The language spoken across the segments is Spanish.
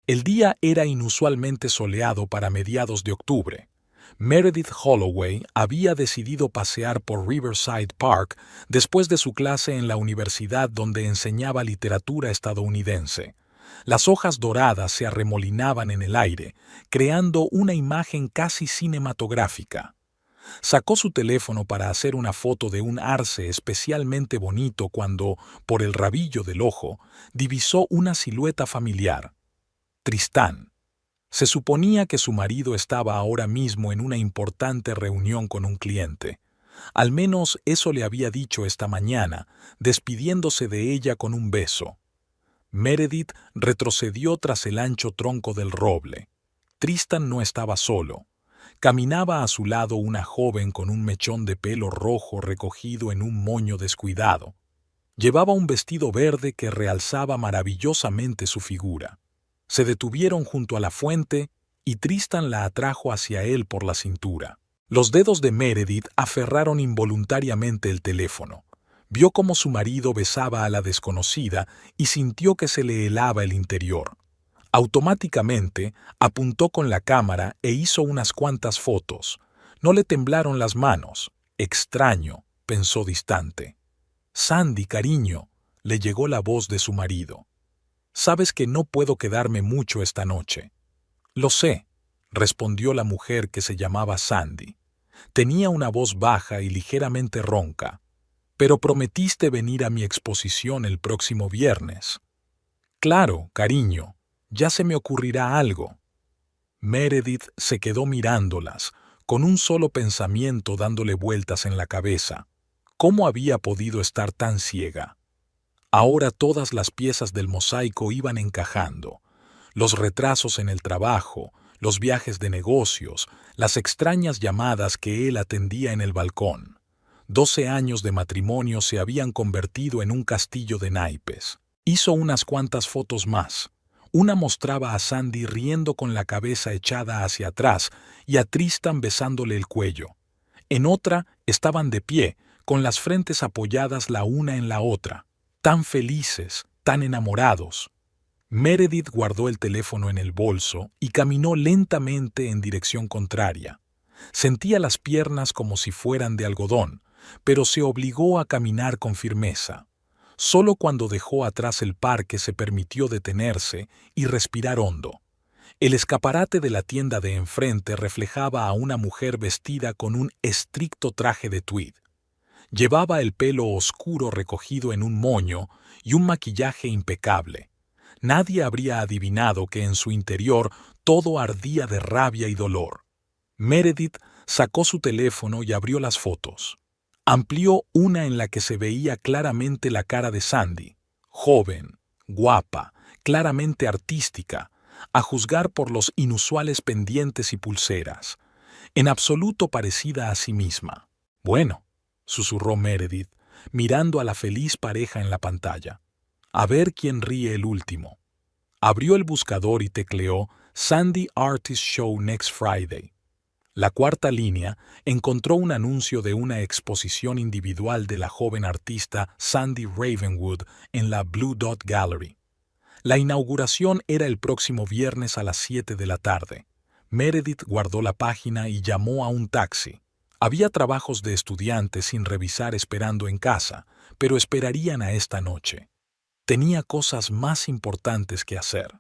El día era inusualmente soleado para mediados de octubre. Meredith Holloway había decidido pasear por Riverside Park después de su clase en la universidad donde enseñaba literatura estadounidense. Las hojas doradas se arremolinaban en el aire, creando una imagen casi cinematográfica. Sacó su teléfono para hacer una foto de un arce especialmente bonito cuando, por el rabillo del ojo, divisó una silueta familiar. Tristán. Se suponía que su marido estaba ahora mismo en una importante reunión con un cliente. Al menos eso le había dicho esta mañana, despidiéndose de ella con un beso. Meredith retrocedió tras el ancho tronco del roble. Tristan no estaba solo. Caminaba a su lado una joven con un mechón de pelo rojo recogido en un moño descuidado. Llevaba un vestido verde que realzaba maravillosamente su figura. Se detuvieron junto a la fuente y Tristan la atrajo hacia él por la cintura. Los dedos de Meredith aferraron involuntariamente el teléfono. Vio cómo su marido besaba a la desconocida y sintió que se le helaba el interior. Automáticamente apuntó con la cámara e hizo unas cuantas fotos. No le temblaron las manos. Extraño, pensó distante. Sandy, cariño, le llegó la voz de su marido. Sabes que no puedo quedarme mucho esta noche. Lo sé, respondió la mujer que se llamaba Sandy. Tenía una voz baja y ligeramente ronca. Pero prometiste venir a mi exposición el próximo viernes. Claro, cariño, ya se me ocurrirá algo. Meredith se quedó mirándolas, con un solo pensamiento dándole vueltas en la cabeza. ¿Cómo había podido estar tan ciega? Ahora todas las piezas del mosaico iban encajando. Los retrasos en el trabajo, los viajes de negocios, las extrañas llamadas que él atendía en el balcón. 12 años de matrimonio se habían convertido en un castillo de naipes. Hizo unas cuantas fotos más. Una mostraba a Sandy riendo con la cabeza echada hacia atrás y a Tristan besándole el cuello. En otra estaban de pie, con las frentes apoyadas la una en la otra. Tan felices, tan enamorados. Meredith guardó el teléfono en el bolso y caminó lentamente en dirección contraria. Sentía las piernas como si fueran de algodón, pero se obligó a caminar con firmeza. Solo cuando dejó atrás el parque se permitió detenerse y respirar hondo. El escaparate de la tienda de enfrente reflejaba a una mujer vestida con un estricto traje de tweed. Llevaba el pelo oscuro recogido en un moño y un maquillaje impecable. Nadie habría adivinado que en su interior todo ardía de rabia y dolor. Meredith sacó su teléfono y abrió las fotos. Amplió una en la que se veía claramente la cara de Sandy, joven, guapa, claramente artística, a juzgar por los inusuales pendientes y pulseras, en absoluto parecida a sí misma. Bueno, susurró Meredith, mirando a la feliz pareja en la pantalla. A ver quién ríe el último. Abrió el buscador y tecleó Sandy Artist Show Next Friday. La cuarta línea encontró un anuncio de una exposición individual de la joven artista Sandy Ravenwood en la Blue Dot Gallery. La inauguración era el próximo viernes a las 7 de la tarde. Meredith guardó la página y llamó a un taxi. Había trabajos de estudiante sin revisar esperando en casa, pero esperarían a esta noche. Tenía cosas más importantes que hacer.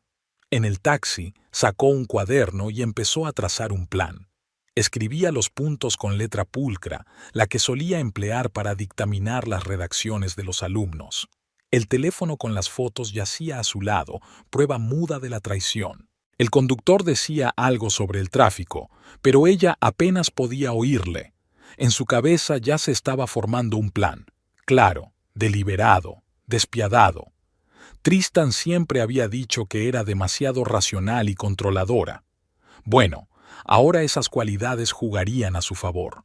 En el taxi sacó un cuaderno y empezó a trazar un plan. Escribía los puntos con letra pulcra, la que solía emplear para dictaminar las redacciones de los alumnos. El teléfono con las fotos yacía a su lado, prueba muda de la traición. El conductor decía algo sobre el tráfico, pero ella apenas podía oírle. En su cabeza ya se estaba formando un plan, claro, deliberado, despiadado. Tristan siempre había dicho que era demasiado racional y controladora. Bueno, ahora esas cualidades jugarían a su favor.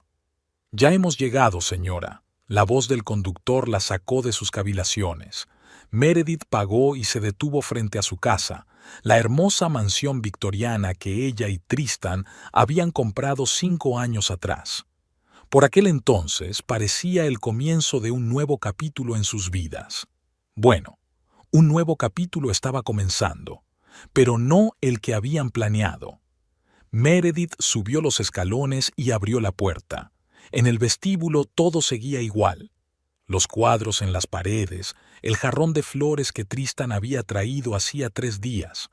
Ya hemos llegado, señora. La voz del conductor la sacó de sus cavilaciones. Meredith pagó y se detuvo frente a su casa, la hermosa mansión victoriana que ella y Tristan habían comprado 5 años atrás. Por aquel entonces parecía el comienzo de un nuevo capítulo en sus vidas. Bueno, un nuevo capítulo estaba comenzando. pero no el que habían planeado. Meredith subió los escalones y abrió la puerta. En el vestíbulo todo seguía igual. Los cuadros en las paredes, el jarrón de flores que Tristan había traído hacía 3 días.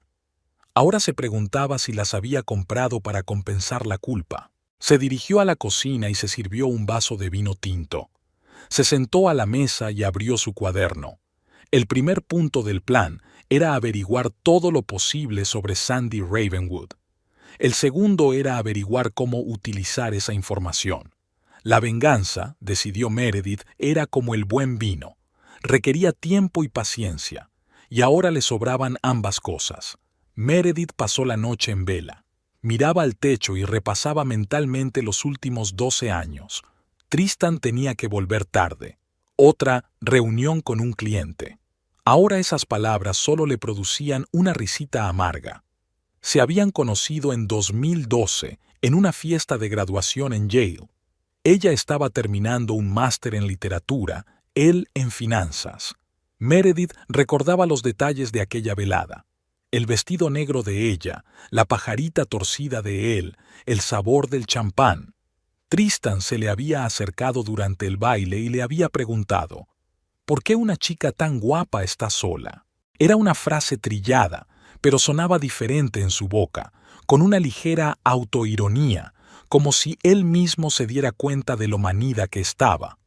Ahora se preguntaba si las había comprado para compensar la culpa. Se dirigió a la cocina y se sirvió un vaso de vino tinto. Se sentó a la mesa y abrió su cuaderno. El primer punto del plan era averiguar todo lo posible sobre Sandy Ravenwood. El segundo era averiguar cómo utilizar esa información. La venganza, decidió Meredith, era como el buen vino. Requería tiempo y paciencia, y ahora le sobraban ambas cosas. Meredith pasó la noche en vela. Miraba al techo y repasaba mentalmente los últimos 12 años. Tristan tenía que volver tarde. Otra, reunión con un cliente. Ahora esas palabras solo le producían una risita amarga. Se habían conocido en 2012, en una fiesta de graduación en Yale. Ella estaba terminando un máster en literatura, él en finanzas. Meredith recordaba los detalles de aquella velada. El vestido negro de ella, la pajarita torcida de él, el sabor del champán. Tristan se le había acercado durante el baile y le había preguntado, ¿por qué una chica tan guapa está sola? Era una frase trillada, pero sonaba diferente en su boca, con una ligera autoironía, como si él mismo se diera cuenta de lo manida que estaba.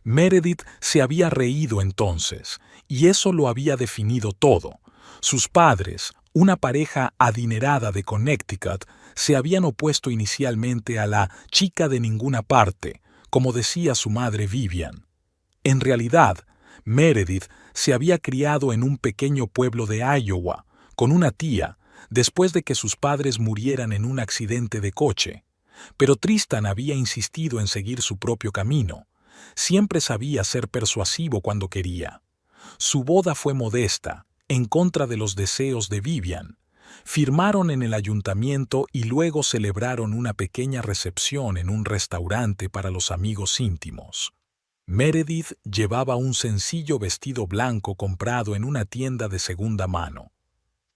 Meredith se había reído entonces, y eso lo había definido todo. Sus padres, una pareja adinerada de Connecticut, se habían opuesto inicialmente a la chica de ninguna parte, como decía su madre Vivian. En realidad, Meredith se había criado en un pequeño pueblo de Iowa, con una tía, después de que sus padres murieran en un accidente de coche. Pero Tristan había insistido en seguir su propio camino. Siempre sabía ser persuasivo cuando quería. Su boda fue modesta, en contra de los deseos de Vivian. Firmaron en el ayuntamiento y luego celebraron una pequeña recepción en un restaurante para los amigos íntimos. Meredith llevaba un sencillo vestido blanco comprado en una tienda de segunda mano.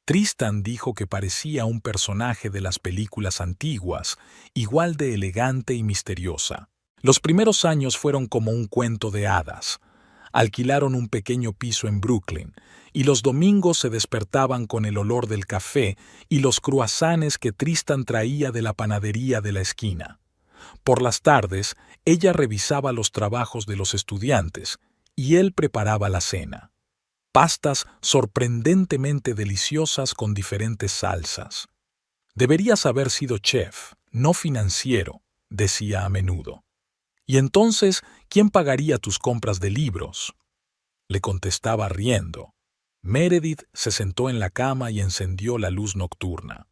Tristan dijo que parecía un personaje de las películas antiguas, igual de elegante y misteriosa. Los primeros años fueron como un cuento de hadas. Alquilaron un pequeño piso en Brooklyn, y los domingos se despertaban con el olor del café y los croissants que Tristan traía de la panadería de la esquina. Por las tardes, ella revisaba los trabajos de los estudiantes, y él preparaba la cena. Pastas sorprendentemente deliciosas con diferentes salsas. Deberías haber sido chef, no financiero, decía a menudo. ¿Y entonces quién pagaría tus compras de libros? Le contestaba riendo. Meredith se sentó en la cama y encendió la luz nocturna.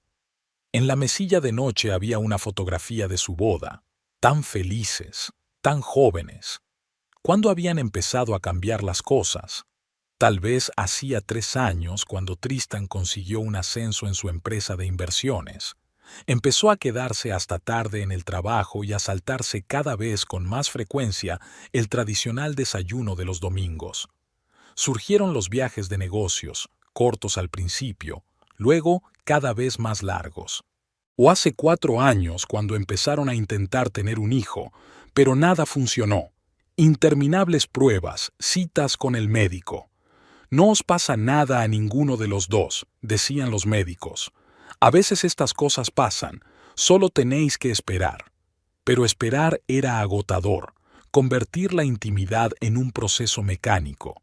En la mesilla de noche había una fotografía de su boda. Tan felices, tan jóvenes. ¿Cuándo habían empezado a cambiar las cosas? Tal vez hacía 3 años cuando Tristan consiguió un ascenso en su empresa de inversiones. Empezó a quedarse hasta tarde en el trabajo y a saltarse cada vez con más frecuencia el tradicional desayuno de los domingos. Surgieron los viajes de negocios, cortos al principio, luego cada vez más largos. O hace 4 años cuando empezaron a intentar tener un hijo, pero nada funcionó. Interminables pruebas, citas con el médico. No os pasa nada a ninguno de los dos, decían los médicos. A veces estas cosas pasan, solo tenéis que esperar. Pero esperar era agotador, convertir la intimidad en un proceso mecánico.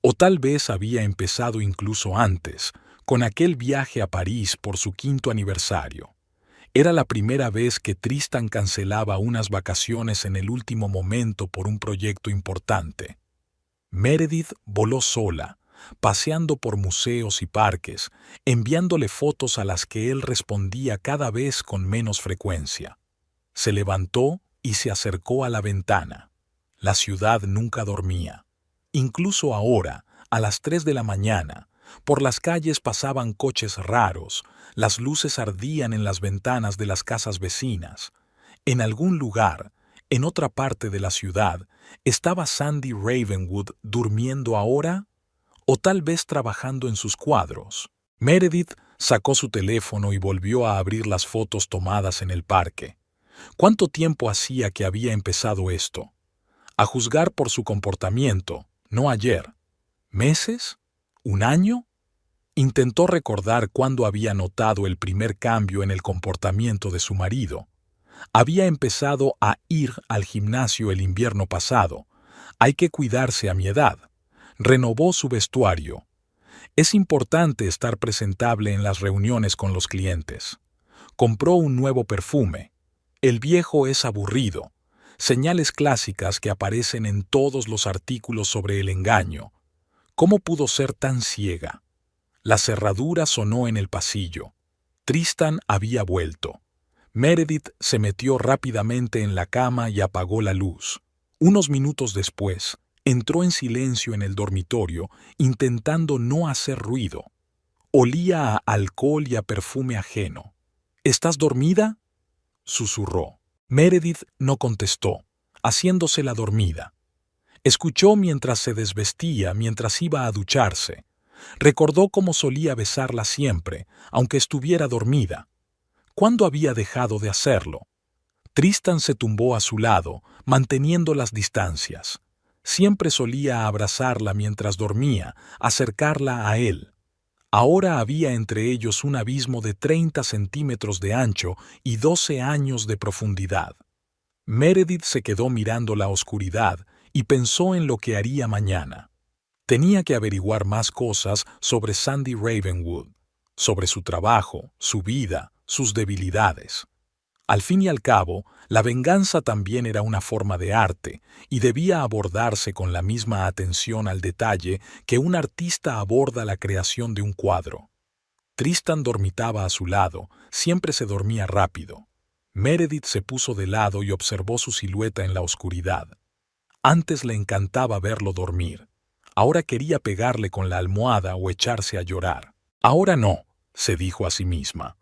O tal vez había empezado incluso antes, con aquel viaje a París por su 5º aniversario. Era la primera vez que Tristan cancelaba unas vacaciones en el último momento por un proyecto importante. Meredith voló sola, paseando por museos y parques, enviándole fotos a las que él respondía cada vez con menos frecuencia. Se levantó y se acercó a la ventana. La ciudad nunca dormía. Incluso ahora, a las 3 de la mañana, por las calles pasaban coches raros, las luces ardían en las ventanas de las casas vecinas. En algún lugar, en otra parte de la ciudad, ¿estaba Sandy Ravenwood durmiendo ahora? ¿O tal vez trabajando en sus cuadros? Meredith Sacó su teléfono y volvió a abrir las fotos tomadas en el parque. ¿Cuánto tiempo hacía que había empezado esto? A juzgar por su comportamiento, no ayer. ¿Meses? ¿Un año? Intentó recordar cuándo había notado el primer cambio en el comportamiento de su marido. Había empezado a ir al gimnasio el invierno pasado. Hay que cuidarse a mi edad. Renovó su vestuario. Es importante estar presentable en las reuniones con los clientes. Compró un nuevo perfume. El viejo es aburrido. Señales clásicas que aparecen en todos los artículos sobre el engaño. ¿Cómo pudo ser tan ciega? La cerradura sonó en el pasillo. Tristan había vuelto. Meredith se metió rápidamente en la cama y apagó la luz. Unos minutos después, entró en silencio en el dormitorio, intentando no hacer ruido. Olía a alcohol y a perfume ajeno. ¿Estás dormida?, susurró. Meredith no contestó, haciéndose la dormida. Escuchó mientras se desvestía, mientras iba a ducharse. Recordó cómo solía besarla siempre, aunque estuviera dormida. ¿Cuándo había dejado de hacerlo? Tristan se tumbó a su lado, manteniendo las distancias. Siempre solía abrazarla mientras dormía, acercarla a él. Ahora había entre ellos un abismo de 30 centímetros de ancho y 12 años de profundidad. Meredith se quedó mirando la oscuridad y pensó en lo que haría mañana. Tenía que averiguar más cosas sobre Sandy Ravenwood, sobre su trabajo, su vida, sus debilidades. Al fin y al cabo, la venganza también era una forma de arte y debía abordarse con la misma atención al detalle que un artista aborda la creación de un cuadro. Tristan dormitaba a su lado, siempre se dormía rápido. Meredith se puso de lado y observó su silueta en la oscuridad. Antes le encantaba verlo dormir. Ahora quería pegarle con la almohada o echarse a llorar. Ahora no, se dijo a sí misma.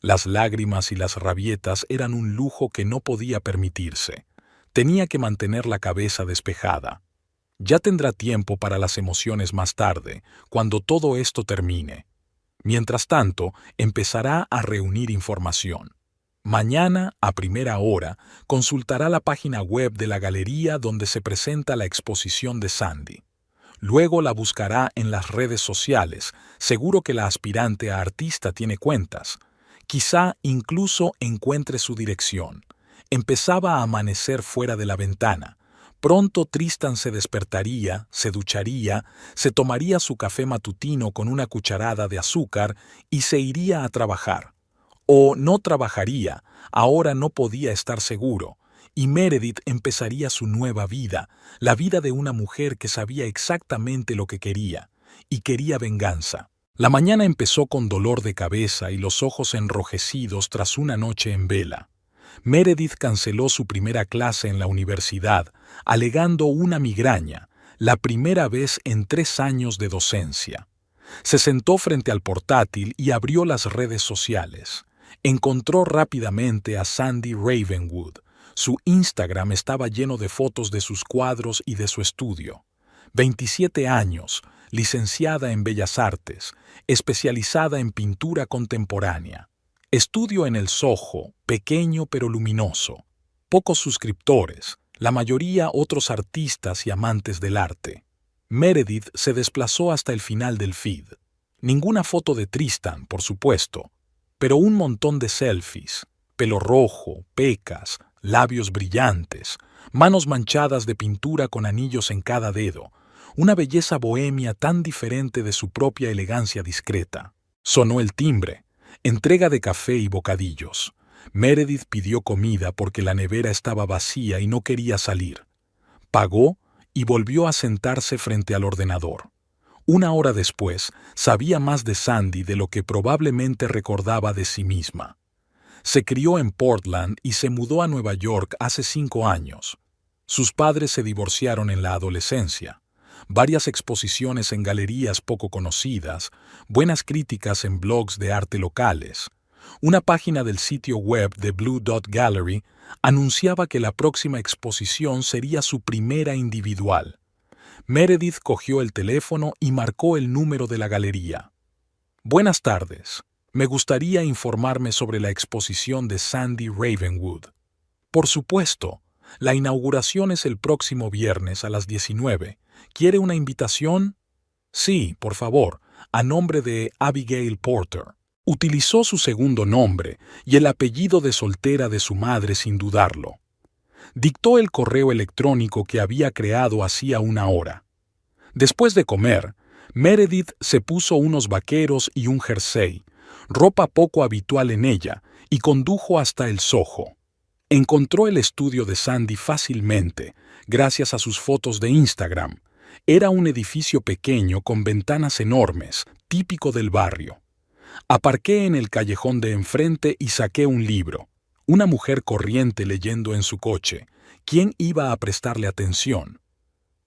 Las lágrimas y las rabietas eran un lujo que no podía permitirse. Tenía que mantener la cabeza despejada. Ya tendrá tiempo para las emociones más tarde, cuando todo esto termine. Mientras tanto, empezará a reunir información. Mañana, a primera hora, consultará la página web de la galería donde se presenta la exposición de Sandy. Luego la buscará en las redes sociales, seguro que la aspirante a artista tiene cuentas. Quizá incluso encuentre su dirección. Empezaba a amanecer fuera de la ventana. Pronto Tristan se despertaría, se ducharía, se tomaría su café matutino con una cucharada de azúcar y se iría a trabajar. O no trabajaría, ahora no podía estar seguro, y Meredith empezaría su nueva vida, la vida de una mujer que sabía exactamente lo que quería, y quería venganza. La mañana empezó con dolor de cabeza y los ojos enrojecidos tras una noche en vela. Meredith canceló su primera clase en la universidad, alegando una migraña, la primera vez en 3 años de docencia. Se sentó frente al portátil y abrió las redes sociales. Encontró rápidamente a Sandy Ravenwood. Su Instagram estaba lleno de fotos de sus cuadros y de su estudio. 27 años, licenciada en Bellas Artes, especializada en pintura contemporánea. Estudio en el Soho, pequeño pero luminoso. Pocos suscriptores, la mayoría otros artistas y amantes del arte. Meredith se desplazó hasta el final del feed. Ninguna foto de Tristan, por supuesto, pero un montón de selfies. Pelo rojo, pecas, labios brillantes, manos manchadas de pintura con anillos en cada dedo. Una belleza bohemia tan diferente de su propia elegancia discreta. Sonó el timbre. Entrega de café y bocadillos. Meredith pidió comida porque la nevera estaba vacía y no quería salir. Pagó y volvió a sentarse frente al ordenador. 1 hora después, sabía más de Sandy de lo que probablemente recordaba de sí misma. Se crió en Portland y se mudó a Nueva York hace 5 años. Sus padres se divorciaron en la adolescencia. Varias exposiciones en galerías poco conocidas, buenas críticas en blogs de arte locales. Una página del sitio web de Blue Dot Gallery anunciaba que la próxima exposición sería su primera individual. Meredith cogió el teléfono y marcó el número de la galería. «Buenas tardes. Me gustaría informarme sobre la exposición de Sandy Ravenwood. Por supuesto, la inauguración es el próximo viernes a las 19. ¿Quiere una invitación? Sí, por favor, a nombre de Abigail Porter. Utilizó su segundo nombre y el apellido de soltera de su madre sin dudarlo. Dictó el correo electrónico que había creado hacía una hora. Después de comer, Meredith se puso unos vaqueros y un jersey, ropa poco habitual en ella, y condujo hasta el Soho. Encontró el estudio de Sandy fácilmente, gracias a sus fotos de Instagram. Era un edificio pequeño con ventanas enormes, típico del barrio. Aparqué en el callejón de enfrente y saqué un libro. Una mujer corriente leyendo en su coche. ¿Quién iba a prestarle atención?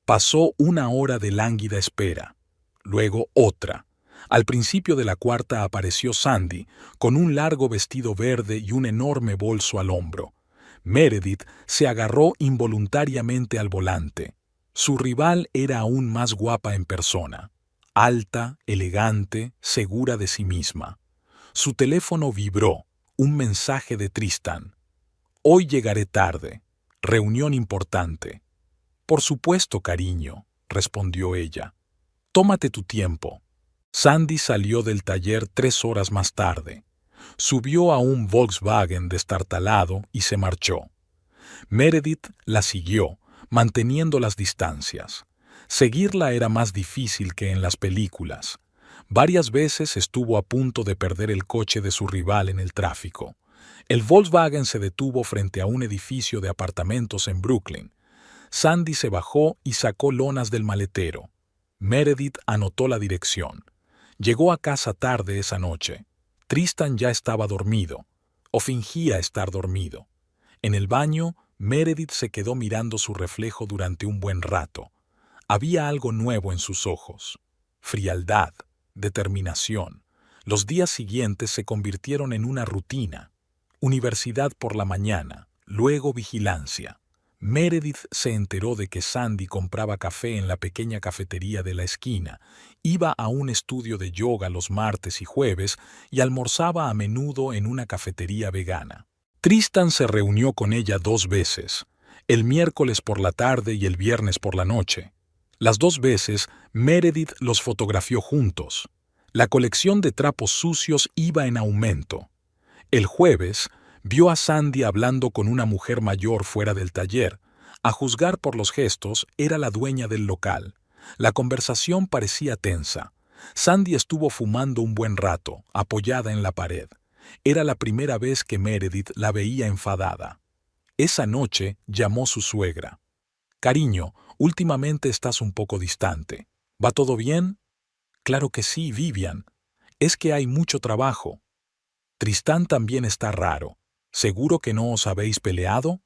Pasó una hora de lánguida espera. Luego otra. Al principio de la cuarta apareció Sandy, con un largo vestido verde y un enorme bolso al hombro. Meredith se agarró involuntariamente al volante. Su rival era aún más guapa en persona. Alta, elegante, segura de sí misma. Su teléfono vibró, un mensaje de Tristan. Hoy llegaré tarde. Reunión importante. Por supuesto, cariño, respondió ella. Tómate tu tiempo. Sandy salió del taller 3 horas más tarde. Subió a un Volkswagen destartalado y se marchó. Meredith la siguió, manteniendo las distancias. Seguirla era más difícil que en las películas. Varias veces estuvo a punto de perder el coche de su rival en el tráfico. El Volkswagen se detuvo frente a un edificio de apartamentos en Brooklyn. Sandy se bajó y sacó lonas del maletero. Meredith anotó la dirección. Llegó a casa tarde esa noche. Tristan ya estaba dormido, o fingía estar dormido. En el baño, Meredith se quedó mirando su reflejo durante un buen rato. Había algo nuevo en sus ojos. Frialdad, determinación. Los días siguientes se convirtieron en una rutina. Universidad por la mañana, luego vigilancia. Meredith se enteró de que Sandy compraba café en la pequeña cafetería de la esquina, iba a un estudio de yoga los martes y jueves y almorzaba a menudo en una cafetería vegana. Tristan se reunió con ella 2 veces, el miércoles por la tarde y el viernes por la noche. Las 2 veces, Meredith los fotografió juntos. La colección de trapos sucios iba en aumento. El jueves, vio a Sandy hablando con una mujer mayor fuera del taller. A juzgar por los gestos, era la dueña del local. La conversación parecía tensa. Sandy estuvo fumando un buen rato, apoyada en la pared. Era la primera vez que Meredith la veía enfadada. Esa noche llamó su suegra. «Cariño, últimamente estás un poco distante. ¿Va todo bien?» «Claro que sí, Vivian. Es que hay mucho trabajo. Tristán también está raro. ¿Seguro que no os habéis peleado?»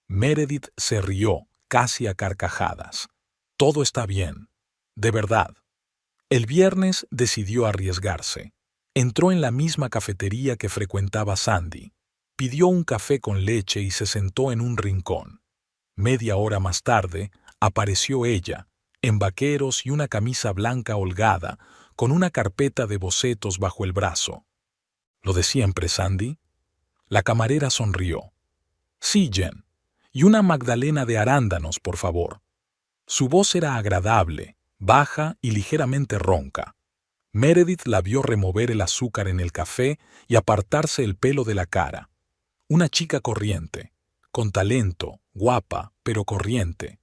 Meredith se rió, casi a carcajadas. «Todo está bien. De verdad». El viernes decidió arriesgarse. Entró en la misma cafetería que frecuentaba Sandy. Pidió un café con leche y se sentó en un rincón. Media hora más tarde, apareció ella, en vaqueros y una camisa blanca holgada, con una carpeta de bocetos bajo el brazo. «¿Lo de siempre, Sandy?» La camarera sonrió. «Sí, Jen. Y una magdalena de arándanos, por favor». Su voz era agradable, baja y ligeramente ronca. Meredith la vio remover el azúcar en el café y apartarse el pelo de la cara. Una chica corriente, con talento, guapa, pero corriente.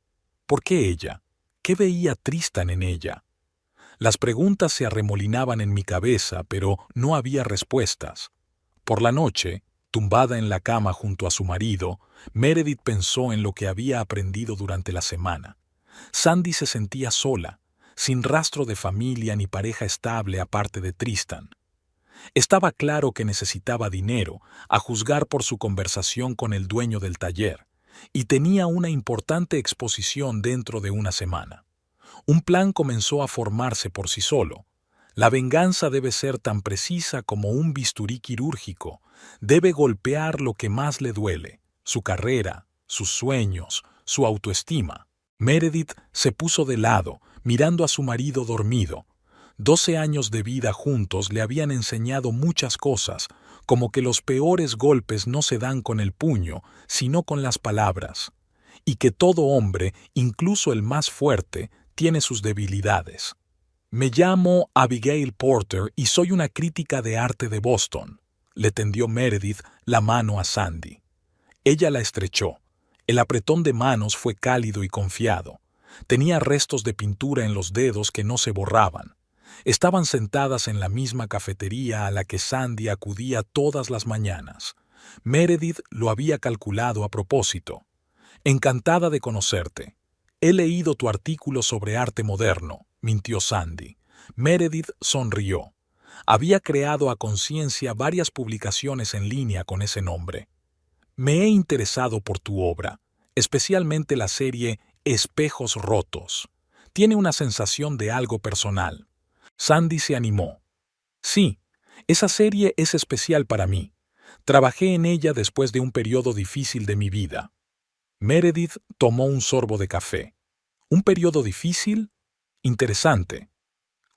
¿Por qué ella? ¿Qué veía Tristan en ella? Las preguntas se arremolinaban en mi cabeza, pero no había respuestas. Por la noche, tumbada en la cama junto a su marido, Meredith pensó en lo que había aprendido durante la semana. Sandy se sentía sola, sin rastro de familia ni pareja estable aparte de Tristan. Estaba claro que necesitaba dinero, a juzgar por su conversación con el dueño del taller, y tenía una importante exposición dentro de una semana. Un plan comenzó a formarse por sí solo. La venganza debe ser tan precisa como un bisturí quirúrgico. Debe golpear lo que más le duele, su carrera, sus sueños, su autoestima. Meredith se puso de lado, mirando a su marido dormido. 12 años de vida juntos le habían enseñado muchas cosas, como que los peores golpes no se dan con el puño, sino con las palabras, y que todo hombre, incluso el más fuerte, tiene sus debilidades. Me llamo Abigail Porter y soy una crítica de arte de Boston. Le tendió Meredith la mano a Sandy. Ella la estrechó. El apretón de manos fue cálido y confiado. Tenía restos de pintura en los dedos que no se borraban. Estaban sentadas en la misma cafetería a la que Sandy acudía todas las mañanas. Meredith lo había calculado a propósito. Encantada de conocerte. He leído tu artículo sobre arte moderno, mintió Sandy. Meredith sonrió. Había creado a conciencia varias publicaciones en línea con ese nombre. Me he interesado por tu obra, especialmente la serie Espejos Rotos. Tiene una sensación de algo personal. Sandy se animó. Sí, esa serie es especial para mí. Trabajé en ella después de un periodo difícil de mi vida. Meredith tomó un sorbo de café. ¿Un periodo difícil? Interesante.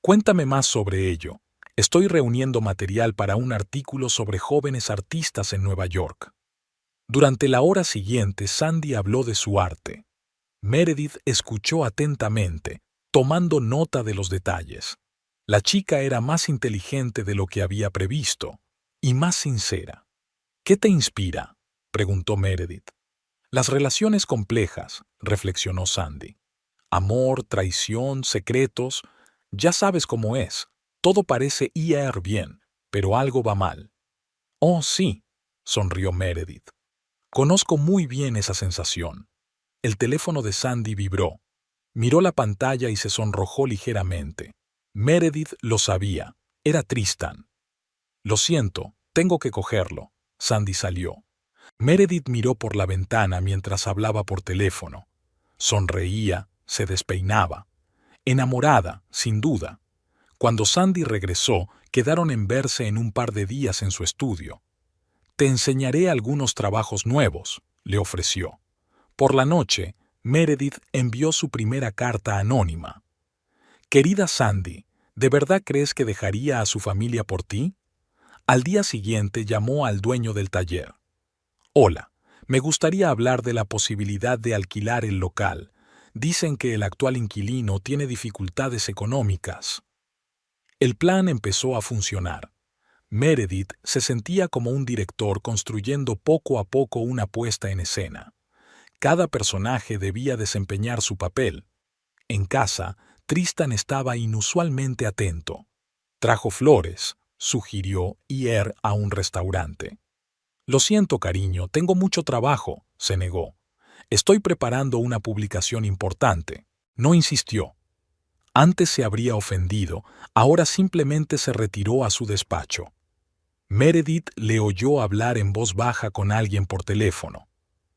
Cuéntame más sobre ello. Estoy reuniendo material para un artículo sobre jóvenes artistas en Nueva York. Durante la hora siguiente, Sandy habló de su arte. Meredith escuchó atentamente, tomando nota de los detalles. La chica era más inteligente de lo que había previsto, y más sincera. ¿Qué te inspira?, preguntó Meredith. Las relaciones complejas, reflexionó Sandy. Amor, traición, secretos. Ya sabes cómo es. Todo parece ir bien, pero algo va mal. Oh, sí, sonrió Meredith. Conozco muy bien esa sensación. El teléfono de Sandy vibró. Miró la pantalla y se sonrojó ligeramente. Meredith lo sabía. Era Tristan. Lo siento, tengo que cogerlo. Sandy salió. Meredith miró por la ventana mientras hablaba por teléfono. Sonreía, se despeinaba. Enamorada, sin duda. Cuando Sandy regresó, quedaron en verse en un par de días en su estudio. Te enseñaré algunos trabajos nuevos, le ofreció. Por la noche, Meredith envió su primera carta anónima. Querida Sandy, ¿de verdad crees que dejaría a su familia por ti? Al día siguiente llamó al dueño del taller. Hola, me gustaría hablar de la posibilidad de alquilar el local. Dicen que el actual inquilino tiene dificultades económicas. El plan empezó a funcionar. Meredith se sentía como un director construyendo poco a poco una puesta en escena. Cada personaje debía desempeñar su papel. En casa, Tristan estaba inusualmente atento. Trajo flores, sugirió ir a un restaurante. Lo siento, cariño, tengo mucho trabajo, se negó. Estoy preparando una publicación importante. No insistió. Antes se habría ofendido, ahora simplemente se retiró a su despacho. Meredith le oyó hablar en voz baja con alguien por teléfono.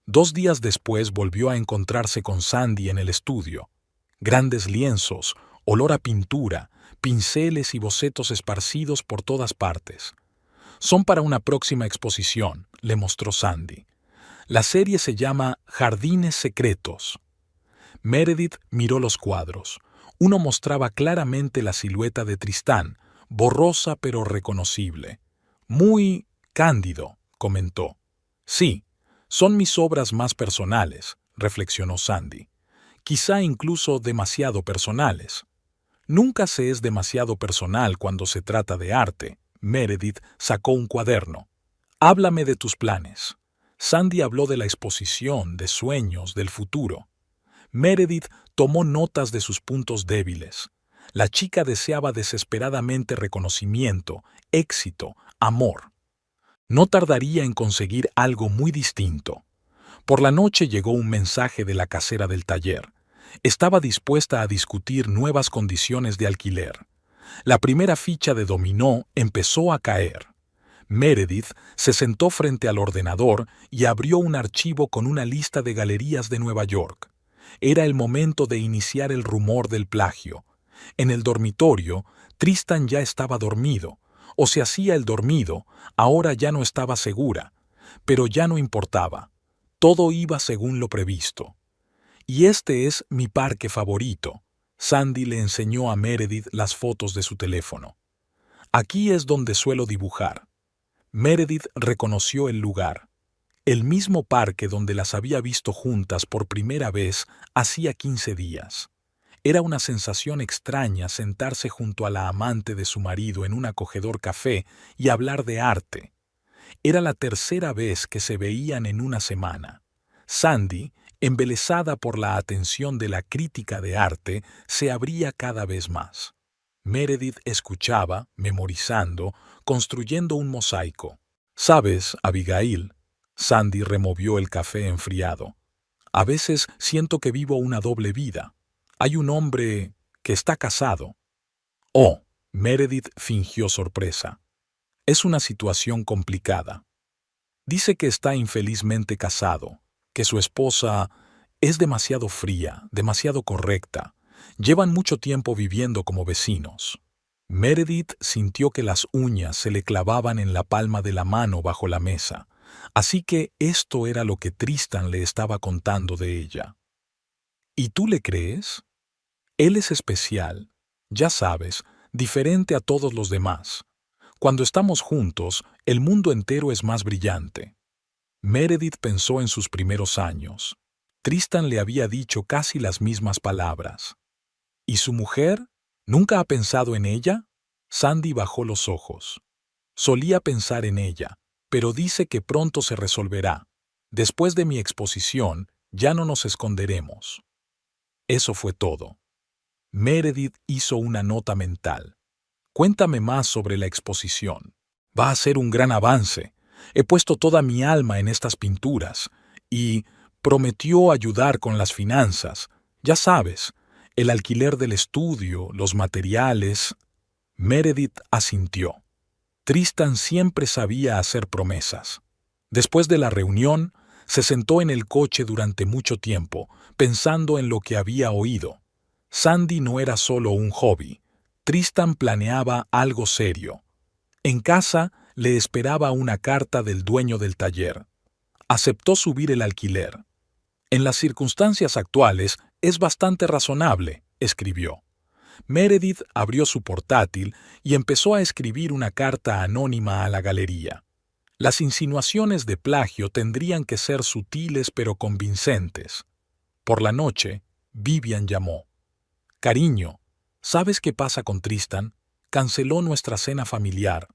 2 días después volvió a encontrarse con Sandy en el estudio. Grandes lienzos, olor a pintura, pinceles y bocetos esparcidos por todas partes. Son para una próxima exposición, le mostró Sandy. La serie se llama Jardines Secretos. Meredith miró los cuadros. Uno mostraba claramente la silueta de Tristán, borrosa pero reconocible. Muy cándido, comentó. Sí, son mis obras más personales, reflexionó Sandy. Quizá incluso demasiado personales. Nunca se es demasiado personal cuando se trata de arte. Meredith sacó un cuaderno. Háblame de tus planes. Sandy habló de la exposición, de sueños, del futuro. Meredith tomó notas de sus puntos débiles. La chica deseaba desesperadamente reconocimiento, éxito, amor. No tardaría en conseguir algo muy distinto. Por la noche llegó un mensaje de la casera del taller. Estaba dispuesta a discutir nuevas condiciones de alquiler. La primera ficha de dominó empezó a caer. Meredith se sentó frente al ordenador y abrió un archivo con una lista de galerías de Nueva York. Era el momento de iniciar el rumor del plagio. En el dormitorio, Tristan ya estaba dormido, o se hacía el dormido, ahora ya no estaba segura, pero ya no importaba. Todo iba según lo previsto. Y este es mi parque favorito. Sandy le enseñó a Meredith las fotos de su teléfono. Aquí es donde suelo dibujar. Meredith reconoció el lugar. El mismo parque donde las había visto juntas por primera vez hacía 15 días. Era una sensación extraña sentarse junto a la amante de su marido en un acogedor café y hablar de arte. Era la tercera vez que se veían en una semana. Sandy, embelesada por la atención de la crítica de arte, se abría cada vez más. Meredith escuchaba, memorizando, construyendo un mosaico. «¿Sabes, Abigail?» Sandy removió el café enfriado. «A veces siento que vivo una doble vida. Hay un hombre que está casado». «Oh», Meredith fingió sorpresa. «Es una situación complicada. Dice que está infelizmente casado, que su esposa es demasiado fría, demasiado correcta. Llevan mucho tiempo viviendo como vecinos». Meredith sintió que las uñas se le clavaban en la palma de la mano bajo la mesa, así que esto era lo que Tristan le estaba contando de ella. ¿Y tú le crees? Él es especial, ya sabes, diferente a todos los demás. Cuando estamos juntos, el mundo entero es más brillante. Meredith pensó en sus primeros años. Tristan le había dicho casi las mismas palabras. ¿Y su mujer? ¿Nunca ha pensado en ella? Sandy bajó los ojos. Solía pensar en ella, pero dice que pronto se resolverá. Después de mi exposición, ya no nos esconderemos. Eso fue todo. Meredith hizo una nota mental. Cuéntame más sobre la exposición. Va a ser un gran avance. He puesto toda mi alma en estas pinturas y prometió ayudar con las finanzas. Ya sabes, el alquiler del estudio, los materiales. Meredith asintió. Tristan siempre sabía hacer promesas. Después de la reunión, se sentó en el coche durante mucho tiempo, pensando en lo que había oído. Sandy no era solo un hobby. Tristan planeaba algo serio. En casa le esperaba una carta del dueño del taller. Aceptó subir el alquiler. En las circunstancias actuales es bastante razonable, escribió. Meredith abrió su portátil y empezó a escribir una carta anónima a la galería. Las insinuaciones de plagio tendrían que ser sutiles pero convincentes. Por la noche, Vivian llamó. «Cariño, ¿sabes qué pasa con Tristan? Canceló nuestra cena familiar».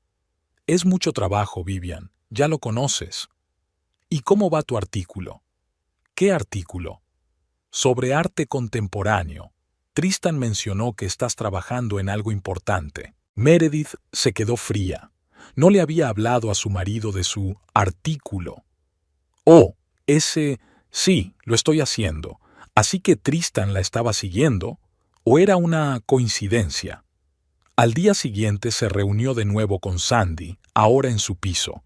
«Es mucho trabajo, Vivian, ya lo conoces». «¿Y cómo va tu artículo?» «¿Qué artículo?» «Sobre arte contemporáneo. Tristan mencionó que estás trabajando en algo importante». Meredith se quedó fría. No le había hablado a su marido de su artículo. «Oh, sí, lo estoy haciendo. Así que Tristan la estaba siguiendo, ¿o era una coincidencia?» Al día siguiente se reunió de nuevo con Sandy, ahora en su piso.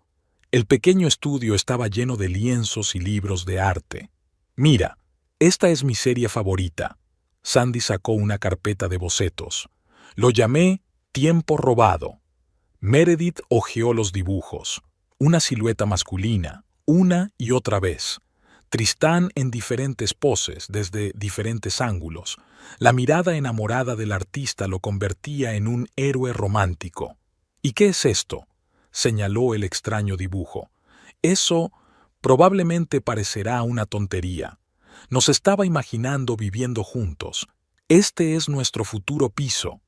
El pequeño estudio estaba lleno de lienzos y libros de arte. «Mira, esta es mi serie favorita». Sandy sacó una carpeta de bocetos. Lo llamé Tiempo robado. Meredith hojeó los dibujos. Una silueta masculina, una y otra vez. Tristán en diferentes poses, desde diferentes ángulos. La mirada enamorada del artista lo convertía en un héroe romántico. «¿Y qué es esto?», señaló el extraño dibujo. «Eso probablemente parecerá una tontería. Nos estaba imaginando viviendo juntos. Este es nuestro futuro piso».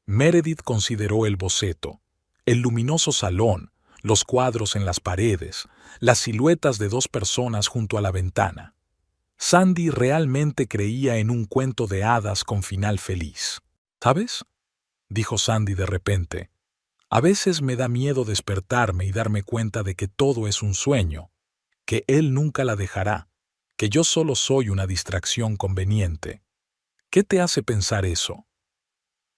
Meredith consideró el boceto, el luminoso salón, los cuadros en las paredes, las siluetas de dos personas junto a la ventana. Sandy realmente creía en un cuento de hadas con final feliz. «¿Sabes?», dijo Sandy de repente. «A veces me da miedo despertarme y darme cuenta de que todo es un sueño, que él nunca la dejará, que yo solo soy una distracción conveniente». «¿Qué te hace pensar eso?»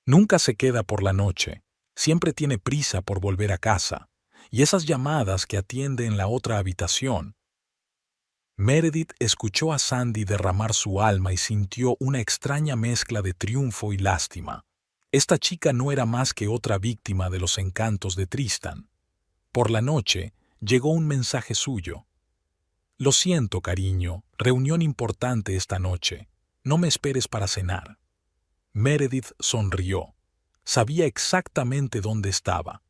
«Nunca se queda por la noche, siempre tiene prisa por volver a casa, y esas llamadas que atiende en la otra habitación». Meredith escuchó a Sandy derramar su alma y sintió una extraña mezcla de triunfo y lástima. Esta chica no era más que otra víctima de los encantos de Tristan. Por la noche llegó un mensaje suyo. «Lo siento, cariño, reunión importante esta noche. No me esperes para cenar». Meredith sonrió. Sabía exactamente dónde estaba.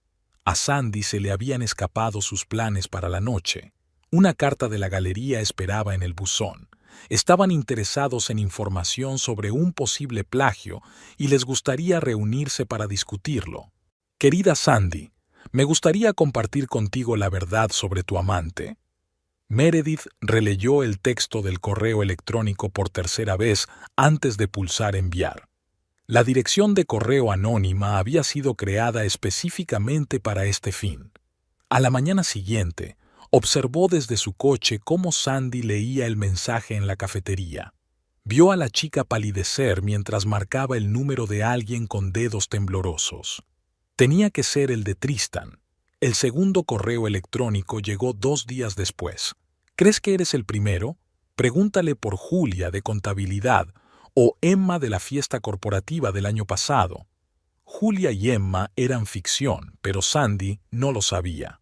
A Sandy se le habían escapado sus planes para la noche. Una carta de la galería esperaba en el buzón. Estaban interesados en información sobre un posible plagio y les gustaría reunirse para discutirlo. Querida Sandy, me gustaría compartir contigo la verdad sobre tu amante. Meredith releyó el texto del correo electrónico por tercera vez antes de pulsar enviar. La dirección de correo anónima había sido creada específicamente para este fin. A la mañana siguiente, observó desde su coche cómo Sandy leía el mensaje en la cafetería. Vio a la chica palidecer mientras marcaba el número de alguien con dedos temblorosos. Tenía que ser el de Tristan. El segundo correo electrónico llegó 2 días después. ¿Crees que eres el primero? Pregúntale por Julia de contabilidad o Emma de la fiesta corporativa del año pasado. Julia y Emma eran ficción, pero Sandy no lo sabía.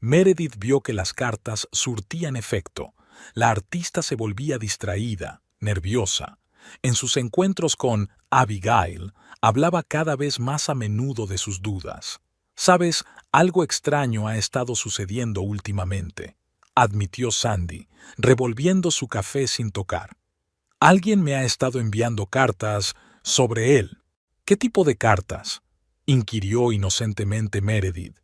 Meredith vio que las cartas surtían efecto. La artista se volvía distraída, nerviosa. En sus encuentros con Abigail, hablaba cada vez más a menudo de sus dudas. «Sabes, algo extraño ha estado sucediendo últimamente», admitió Sandy, revolviendo su café sin tocar. «Alguien me ha estado enviando cartas sobre él». «¿Qué tipo de cartas?», inquirió inocentemente Meredith.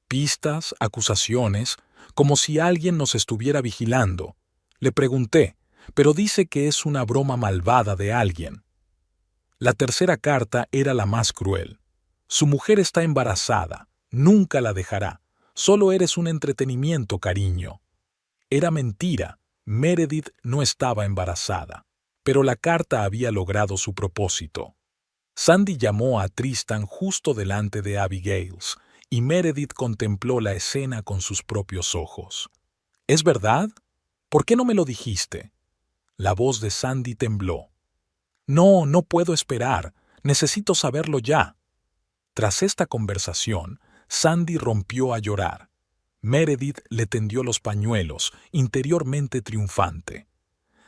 «Pistas, acusaciones, como si alguien nos estuviera vigilando». Le pregunté, pero dice que es una broma malvada de alguien. La tercera carta era la más cruel. «Su mujer está embarazada. Nunca la dejará. Solo eres un entretenimiento, cariño». Era mentira. Meredith no estaba embarazada. Pero la carta había logrado su propósito. Sandy llamó a Tristan justo delante de Abigail's, y Meredith contempló la escena con sus propios ojos. «¿Es verdad? ¿Por qué no me lo dijiste?» La voz de Sandy tembló. «No, no puedo esperar. Necesito saberlo ya». Tras esta conversación, Sandy rompió a llorar. Meredith le tendió los pañuelos, interiormente triunfante.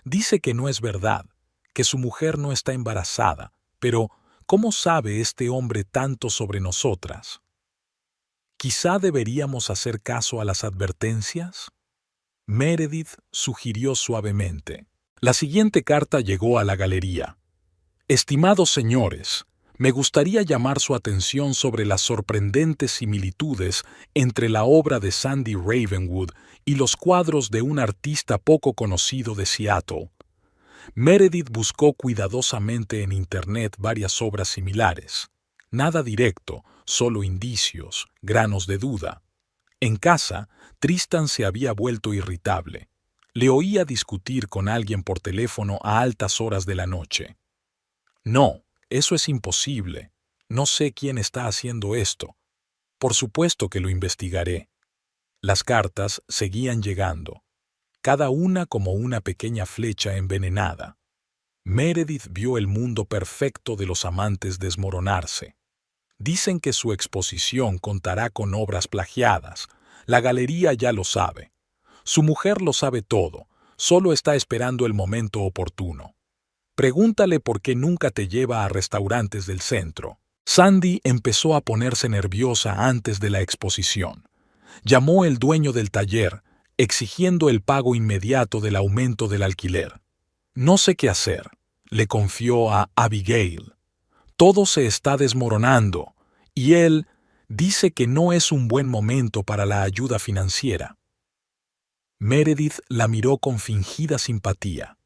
Dice que no es verdad, que su mujer no está embarazada, pero ¿cómo sabe este hombre tanto sobre nosotras? ¿Quizá deberíamos hacer caso a las advertencias? Meredith sugirió suavemente. La siguiente carta llegó a la galería. «Estimados señores, me gustaría llamar su atención sobre las sorprendentes similitudes entre la obra de Sandy Ravenwood y los cuadros de un artista poco conocido de Seattle». Meredith buscó cuidadosamente en Internet varias obras similares. Nada directo, solo indicios, granos de duda. En casa, Tristan se había vuelto irritable. Le oía discutir con alguien por teléfono a altas horas de la noche. «No, eso es imposible. No sé quién está haciendo esto. Por supuesto que lo investigaré». Las cartas seguían llegando, cada una como una pequeña flecha envenenada. Meredith vio el mundo perfecto de los amantes desmoronarse. Dicen que su exposición contará con obras plagiadas. La galería ya lo sabe. Su mujer lo sabe todo, solo está esperando el momento oportuno. Pregúntale por qué nunca te lleva a restaurantes del centro. Sandy empezó a ponerse nerviosa antes de la exposición. Llamó el dueño del taller, exigiendo el pago inmediato del aumento del alquiler. «No sé qué hacer», le confió a Abigail. «Todo se está desmoronando, y él dice que no es un buen momento para la ayuda financiera». Meredith la miró con fingida simpatía.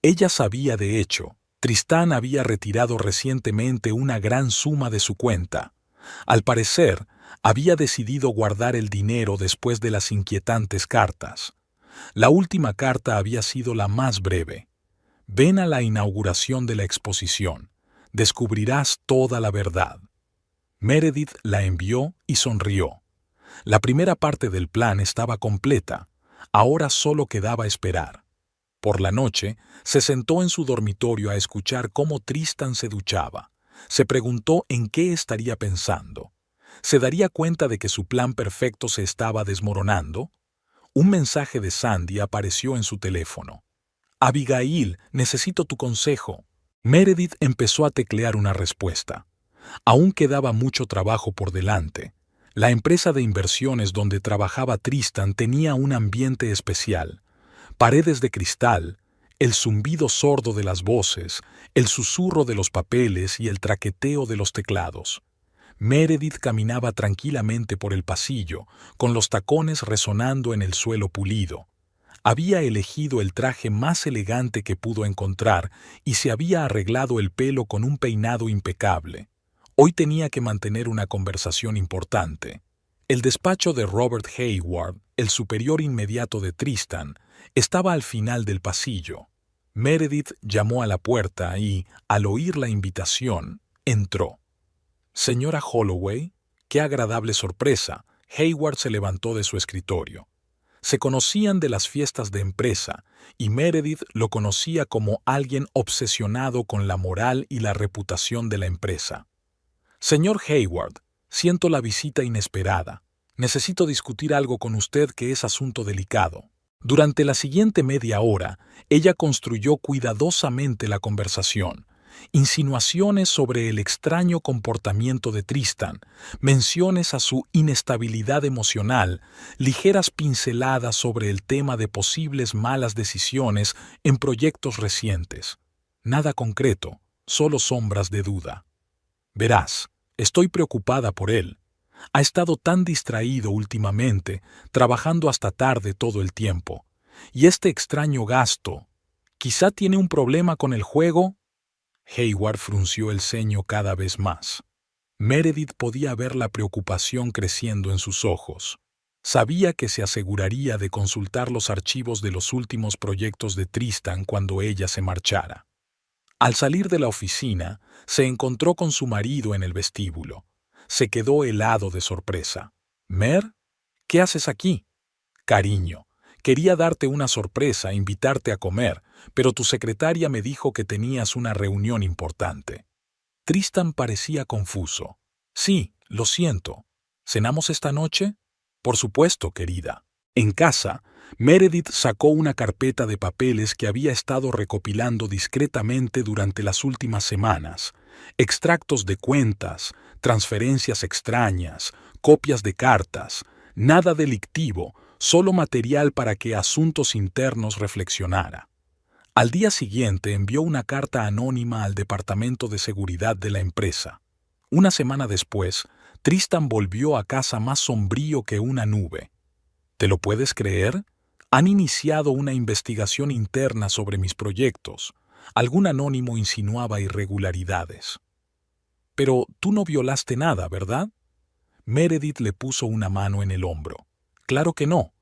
Ella sabía, de hecho, Tristan había retirado recientemente una gran suma de su cuenta. Al parecer, había decidido guardar el dinero después de las inquietantes cartas. La última carta había sido la más breve. «Ven a la inauguración de la exposición. Descubrirás toda la verdad». Meredith la envió y sonrió. La primera parte del plan estaba completa. Ahora solo quedaba esperar. Por la noche, se sentó en su dormitorio a escuchar cómo Tristan se duchaba. Se preguntó en qué estaría pensando. ¿Se daría cuenta de que su plan perfecto se estaba desmoronando? Un mensaje de Sandy apareció en su teléfono. «Abigail, necesito tu consejo». Meredith empezó a teclear una respuesta. Aún quedaba mucho trabajo por delante. La empresa de inversiones donde trabajaba Tristan tenía un ambiente especial. Paredes de cristal, el zumbido sordo de las voces, el susurro de los papeles y el traqueteo de los teclados. Meredith caminaba tranquilamente por el pasillo, con los tacones resonando en el suelo pulido. Había elegido el traje más elegante que pudo encontrar y se había arreglado el pelo con un peinado impecable. Hoy tenía que mantener una conversación importante. El despacho de Robert Hayward, el superior inmediato de Tristan, estaba al final del pasillo. Meredith llamó a la puerta y, al oír la invitación, entró. «Señora Holloway, qué agradable sorpresa». Hayward se levantó de su escritorio. Se conocían de las fiestas de empresa, y Meredith lo conocía como alguien obsesionado con la moral y la reputación de la empresa. «Señor Hayward, siento la visita inesperada. Necesito discutir algo con usted que es asunto delicado». Durante la siguiente media hora, ella construyó cuidadosamente la conversación. Insinuaciones sobre el extraño comportamiento de Tristan, menciones a su inestabilidad emocional, ligeras pinceladas sobre el tema de posibles malas decisiones en proyectos recientes. Nada concreto, solo sombras de duda. «Verás, estoy preocupada por él. Ha estado tan distraído últimamente, trabajando hasta tarde todo el tiempo. Y este extraño gasto, ¿quizá tiene un problema con el juego?» Hayward frunció el ceño cada vez más. Meredith podía ver la preocupación creciendo en sus ojos. Sabía que se aseguraría de consultar los archivos de los últimos proyectos de Tristan cuando ella se marchara. Al salir de la oficina, se encontró con su marido en el vestíbulo. Se quedó helado de sorpresa. «Mer, ¿qué haces aquí?» «Cariño, quería darte una sorpresa, invitarte a comer, pero tu secretaria me dijo que tenías una reunión importante». Tristan parecía confuso. «Sí, lo siento. ¿Cenamos esta noche?» «Por supuesto, querida». En casa, Meredith sacó una carpeta de papeles que había estado recopilando discretamente durante las últimas semanas. Extractos de cuentas, transferencias extrañas, copias de cartas, nada delictivo, solo material para que Asuntos Internos reflexionara. Al día siguiente envió una carta anónima al Departamento de Seguridad de la empresa. Una semana después, Tristan volvió a casa más sombrío que una nube. «¿Te lo puedes creer? Han iniciado una investigación interna sobre mis proyectos. Algún anónimo insinuaba irregularidades». «Pero tú no violaste nada, ¿verdad?» Meredith le puso una mano en el hombro. «Claro que no,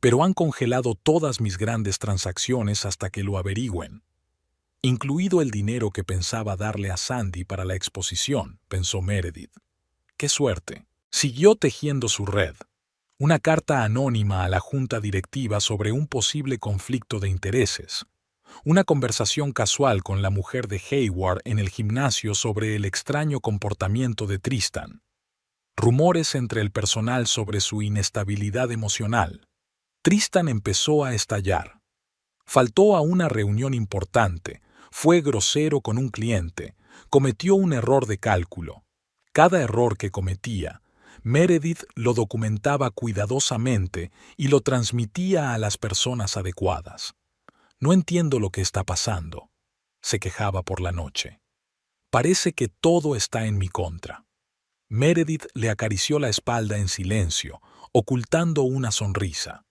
pero han congelado todas mis grandes transacciones hasta que lo averigüen. Incluido el dinero que pensaba darle a Sandy para la exposición», pensó Meredith. «Qué suerte». Siguió tejiendo su red. Una carta anónima a la junta directiva sobre un posible conflicto de intereses. Una conversación casual con la mujer de Hayward en el gimnasio sobre el extraño comportamiento de Tristan. Rumores entre el personal sobre su inestabilidad emocional. Tristan empezó a estallar. Faltó a una reunión importante, fue grosero con un cliente, cometió un error de cálculo. Cada error que cometía, Meredith lo documentaba cuidadosamente y lo transmitía a las personas adecuadas. «No entiendo lo que está pasando», se quejaba por la noche. «Parece que todo está en mi contra». Meredith le acarició la espalda en silencio, ocultando una sonrisa.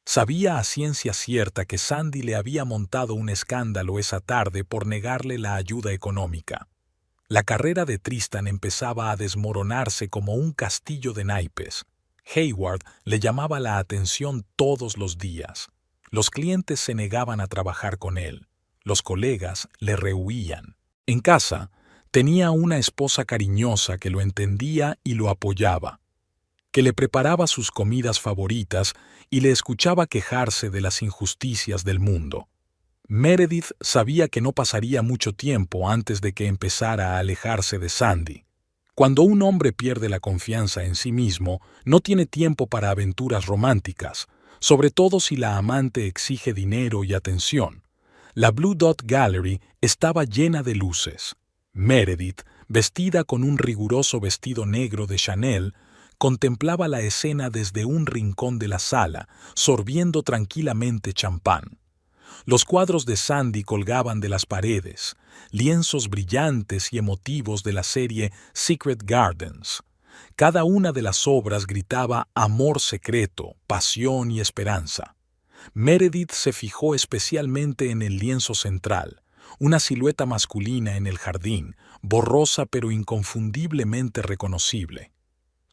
Sabía a ciencia cierta que Sandy le había montado un escándalo esa tarde por negarle la ayuda económica. La carrera de Tristan empezaba a desmoronarse como un castillo de naipes. Hayward le llamaba la atención todos los días. Los clientes se negaban a trabajar con él. Los colegas le rehuían. En casa, tenía una esposa cariñosa que lo entendía y lo apoyaba, que le preparaba sus comidas favoritas y le escuchaba quejarse de las injusticias del mundo. Meredith sabía que no pasaría mucho tiempo antes de que empezara a alejarse de Sandy. Cuando un hombre pierde la confianza en sí mismo, no tiene tiempo para aventuras románticas, sobre todo si la amante exige dinero y atención. La Blue Dot Gallery estaba llena de luces. Meredith, vestida con un riguroso vestido negro de Chanel, contemplaba la escena desde un rincón de la sala, sorbiendo tranquilamente champán. Los cuadros de Sandy colgaban de las paredes, lienzos brillantes y emotivos de la serie Secret Gardens. Cada una de las obras gritaba amor secreto, pasión y esperanza. Meredith se fijó especialmente en el lienzo central, una silueta masculina en el jardín, borrosa pero inconfundiblemente reconocible.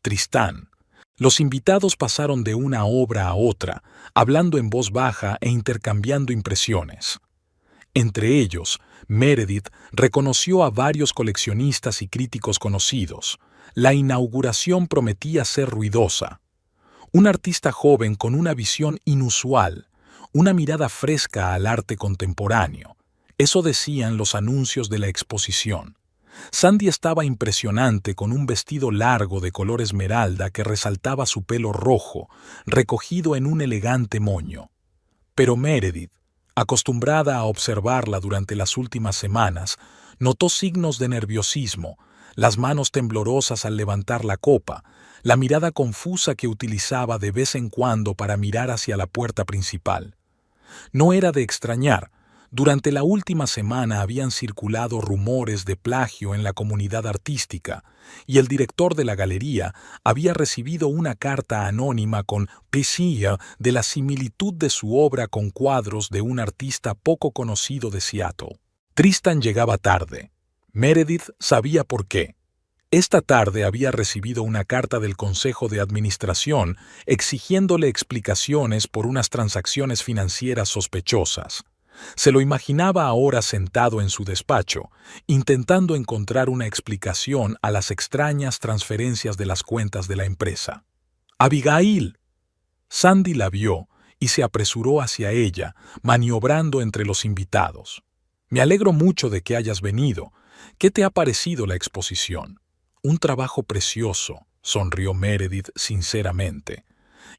Tristán. Los invitados pasaron de una obra a otra, hablando en voz baja e intercambiando impresiones. Entre ellos, Meredith reconoció a varios coleccionistas y críticos conocidos. La inauguración prometía ser ruidosa. Un artista joven con una visión inusual, una mirada fresca al arte contemporáneo. Eso decían los anuncios de la exposición. Sandy estaba impresionante con un vestido largo de color esmeralda que resaltaba su pelo rojo, recogido en un elegante moño. Pero Meredith, acostumbrada a observarla durante las últimas semanas, notó signos de nerviosismo, las manos temblorosas al levantar la copa, la mirada confusa que utilizaba de vez en cuando para mirar hacia la puerta principal. No era de extrañar. Durante la última semana habían circulado rumores de plagio en la comunidad artística, y el director de la galería había recibido una carta anónima con poesía de la similitud de su obra con cuadros de un artista poco conocido de Seattle. Tristan llegaba tarde. Meredith sabía por qué. Esta tarde había recibido una carta del Consejo de Administración exigiéndole explicaciones por unas transacciones financieras sospechosas. Se lo imaginaba ahora sentado en su despacho, intentando encontrar una explicación a las extrañas transferencias de las cuentas de la empresa. ¡Abigail! Sandy la vio y se apresuró hacia ella, maniobrando entre los invitados. Me alegro mucho de que hayas venido. ¿Qué te ha parecido la exposición? Un trabajo precioso, sonrió Meredith sinceramente.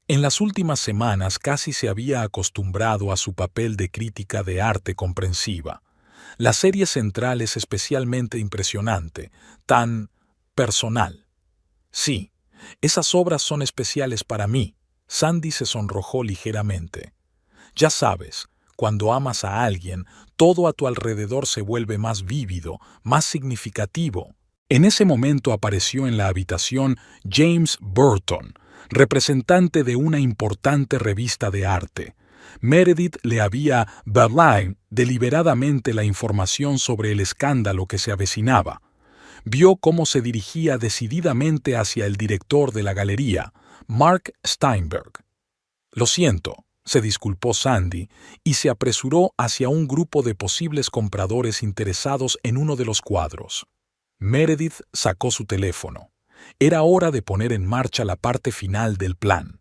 En las últimas semanas casi se había acostumbrado a su papel de crítica de arte comprensiva. La serie central es especialmente impresionante, tan personal. Sí, esas obras son especiales para mí. Sandy se sonrojó ligeramente. Ya sabes, cuando amas a alguien, todo a tu alrededor se vuelve más vívido, más significativo. En ese momento apareció en la habitación James Burton, representante de una importante revista de arte. Meredith le había dado deliberadamente la información sobre el escándalo que se avecinaba. Vio cómo se dirigía decididamente hacia el director de la galería, Mark Steinberg. Lo siento, se disculpó Sandy y se apresuró hacia un grupo de posibles compradores interesados en uno de los cuadros. Meredith sacó su teléfono. Era hora de poner en marcha la parte final del plan.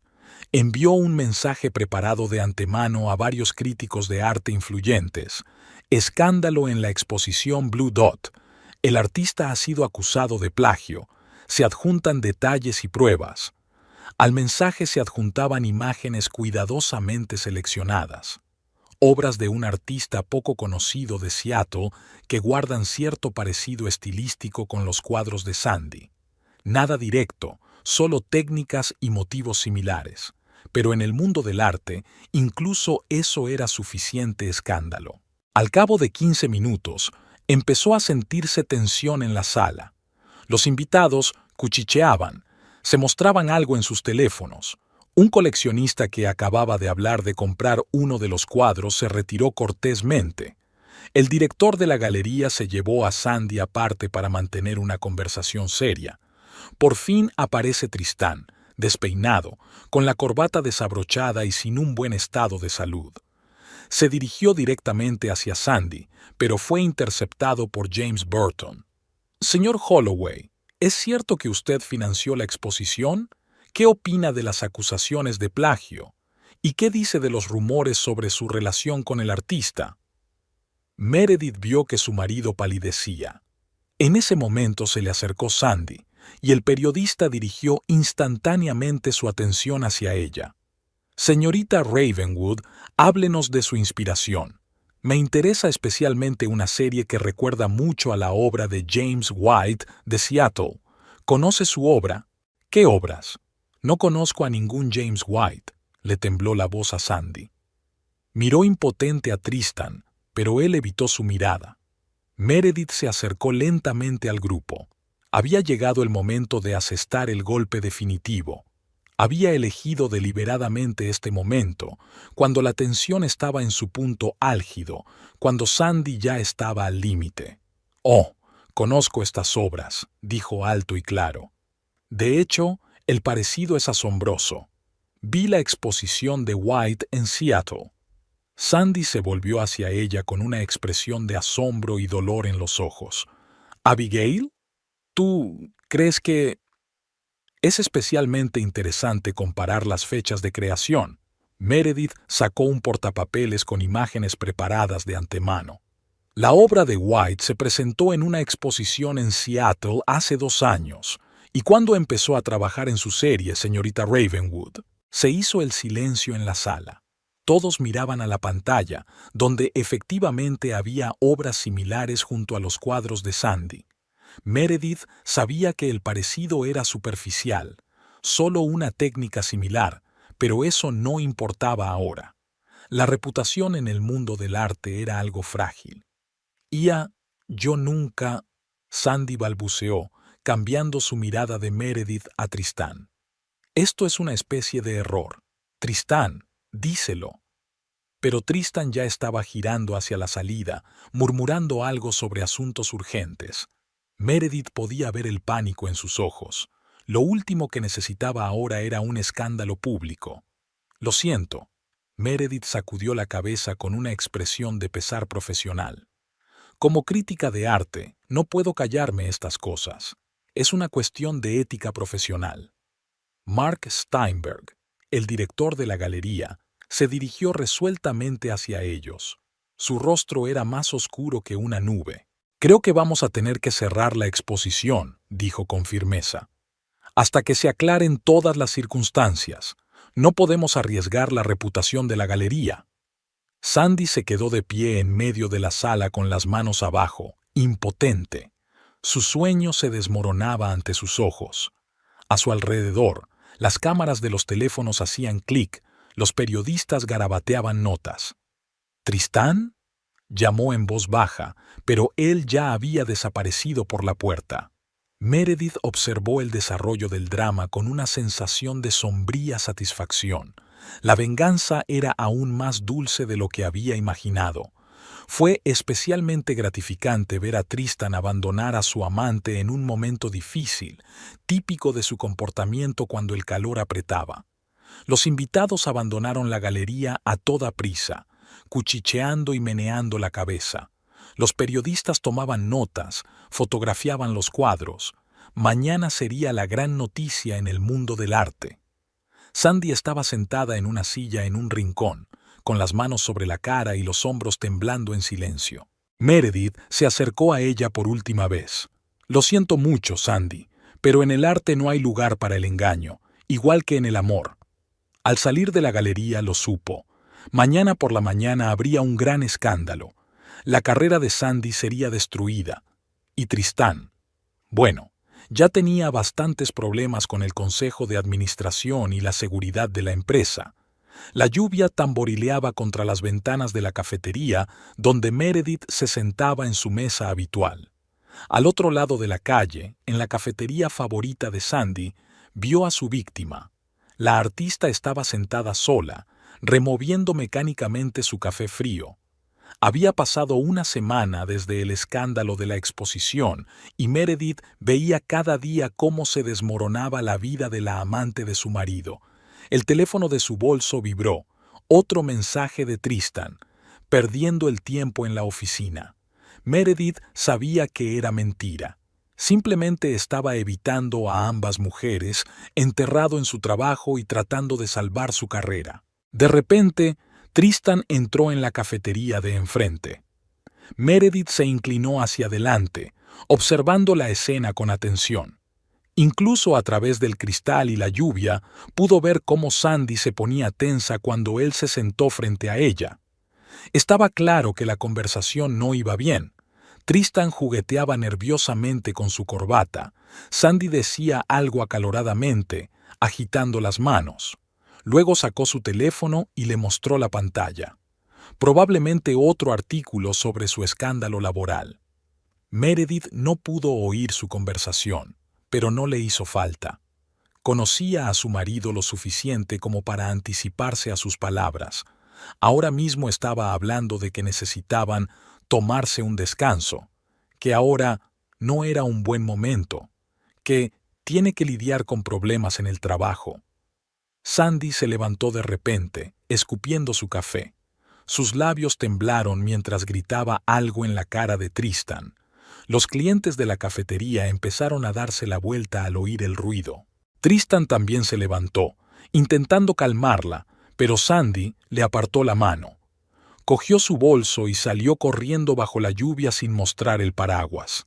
Envió un mensaje preparado de antemano a varios críticos de arte influyentes. Escándalo en la exposición Blue Dot. El artista ha sido acusado de plagio. Se adjuntan detalles y pruebas. Al mensaje se adjuntaban imágenes cuidadosamente seleccionadas. Obras de un artista poco conocido de Seattle que guardan cierto parecido estilístico con los cuadros de Sandy. Nada directo, solo técnicas y motivos similares. Pero en el mundo del arte, incluso eso era suficiente escándalo. Al cabo de 15 minutos, empezó a sentirse tensión en la sala. Los invitados cuchicheaban, se mostraban algo en sus teléfonos. Un coleccionista que acababa de hablar de comprar uno de los cuadros se retiró cortésmente. El director de la galería se llevó a Sandy aparte para mantener una conversación seria. Por fin aparece Tristán, despeinado, con la corbata desabrochada y sin un buen estado de salud. Se dirigió directamente hacia Sandy, pero fue interceptado por James Burton. «Señor Holloway, ¿es cierto que usted financió la exposición? ¿Qué opina de las acusaciones de plagio? ¿Y qué dice de los rumores sobre su relación con el artista?» Meredith vio que su marido palidecía. En ese momento se le acercó Sandy, y el periodista dirigió instantáneamente su atención hacia ella. «Señorita Ravenwood, háblenos de su inspiración». Me interesa especialmente una serie que recuerda mucho a la obra de James White de Seattle. ¿Conoce su obra? ¿Qué obras? No conozco a ningún James White, le tembló la voz a Sandy. Miró impotente a Tristan, pero él evitó su mirada. Meredith se acercó lentamente al grupo. Había llegado el momento de asestar el golpe definitivo. Había elegido deliberadamente este momento, cuando la tensión estaba en su punto álgido, cuando Sandy ya estaba al límite. «Oh, conozco estas obras», dijo alto y claro. «De hecho, el parecido es asombroso. Vi la exposición de White en Seattle». Sandy se volvió hacia ella con una expresión de asombro y dolor en los ojos. «¿Abigail? ¿Tú crees que...?» Es especialmente interesante comparar las fechas de creación. Meredith sacó un portapapeles con imágenes preparadas de antemano. La obra de White se presentó en una exposición en Seattle hace 2 años, y cuando empezó a trabajar en su serie, señorita Ravenwood, se hizo el silencio en la sala. Todos miraban a la pantalla, donde efectivamente había obras similares junto a los cuadros de Sandy. Meredith sabía que el parecido era superficial, solo una técnica similar, pero eso no importaba ahora. La reputación en el mundo del arte era algo frágil. Yo nunca... Sandy balbuceó, cambiando su mirada de Meredith a Tristán. Esto es una especie de error. Tristán, díselo. Pero Tristan ya estaba girando hacia la salida, murmurando algo sobre asuntos urgentes. Meredith podía ver el pánico en sus ojos. Lo último que necesitaba ahora era un escándalo público. «Lo siento». Meredith sacudió la cabeza con una expresión de pesar profesional. «Como crítica de arte, no puedo callarme estas cosas. Es una cuestión de ética profesional». Mark Steinberg, el director de la galería, se dirigió resueltamente hacia ellos. Su rostro era más oscuro que una nube. «Creo que vamos a tener que cerrar la exposición», dijo con firmeza. «Hasta que se aclaren todas las circunstancias. No podemos arriesgar la reputación de la galería». Sandy se quedó de pie en medio de la sala con las manos abajo, impotente. Su sueño se desmoronaba ante sus ojos. A su alrededor, las cámaras de los teléfonos hacían clic, los periodistas garabateaban notas. «¿Tristán?», llamó en voz baja, pero él ya había desaparecido por la puerta. Meredith observó el desarrollo del drama con una sensación de sombría satisfacción. La venganza era aún más dulce de lo que había imaginado. Fue especialmente gratificante ver a Tristan abandonar a su amante en un momento difícil, típico de su comportamiento cuando el calor apretaba. Los invitados abandonaron la galería a toda prisa, cuchicheando y meneando la cabeza. Los periodistas tomaban notas, fotografiaban los cuadros. Mañana sería la gran noticia en el mundo del arte. Sandy estaba sentada en una silla en un rincón, con las manos sobre la cara y los hombros temblando en silencio. Meredith se acercó a ella por última vez. «Lo siento mucho, Sandy, pero en el arte no hay lugar para el engaño, igual que en el amor». Al salir de la galería lo supo. Mañana por la mañana habría un gran escándalo. La carrera de Sandy sería destruida. Y Tristán. Bueno, ya tenía bastantes problemas con el consejo de administración y la seguridad de la empresa. La lluvia tamborileaba contra las ventanas de la cafetería donde Meredith se sentaba en su mesa habitual. Al otro lado de la calle, en la cafetería favorita de Sandy, vio a su víctima. La artista estaba sentada sola, removiendo mecánicamente su café frío. Había pasado una semana desde el escándalo de la exposición y Meredith veía cada día cómo se desmoronaba la vida de la amante de su marido. El teléfono de su bolso vibró. Otro mensaje de Tristan, perdiendo el tiempo en la oficina. Meredith sabía que era mentira. Simplemente estaba evitando a ambas mujeres, enterrado en su trabajo y tratando de salvar su carrera. De repente, Tristan entró en la cafetería de enfrente. Meredith se inclinó hacia adelante, observando la escena con atención. Incluso a través del cristal y la lluvia, pudo ver cómo Sandy se ponía tensa cuando él se sentó frente a ella. Estaba claro que la conversación no iba bien. Tristan jugueteaba nerviosamente con su corbata. Sandy decía algo acaloradamente, agitando las manos. Luego sacó su teléfono y le mostró la pantalla. Probablemente otro artículo sobre su escándalo laboral. Meredith no pudo oír su conversación, pero no le hizo falta. Conocía a su marido lo suficiente como para anticiparse a sus palabras. Ahora mismo estaba hablando de que necesitaban tomarse un descanso, que ahora no era un buen momento, que tiene que lidiar con problemas en el trabajo. Sandy se levantó de repente, escupiendo su café. Sus labios temblaron mientras gritaba algo en la cara de Tristan. Los clientes de la cafetería empezaron a darse la vuelta al oír el ruido. Tristan también se levantó, intentando calmarla, pero Sandy le apartó la mano. Cogió su bolso y salió corriendo bajo la lluvia sin mostrar el paraguas.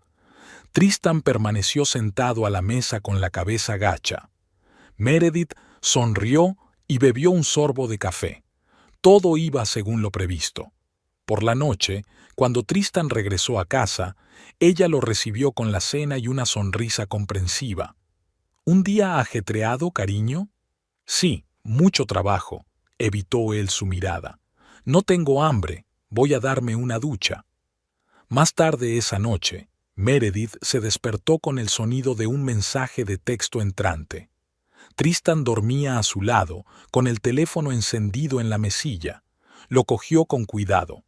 Tristan permaneció sentado a la mesa con la cabeza gacha. Meredith sonrió y bebió un sorbo de café. Todo iba según lo previsto. Por la noche, cuando Tristan regresó a casa, ella lo recibió con la cena y una sonrisa comprensiva. ¿Un día ajetreado, cariño? Sí, mucho trabajo. Evitó él su mirada. No tengo hambre, voy a darme una ducha. Más tarde esa noche, Meredith se despertó con el sonido de un mensaje de texto entrante. Tristan dormía a su lado, con el teléfono encendido en la mesilla. Lo cogió con cuidado.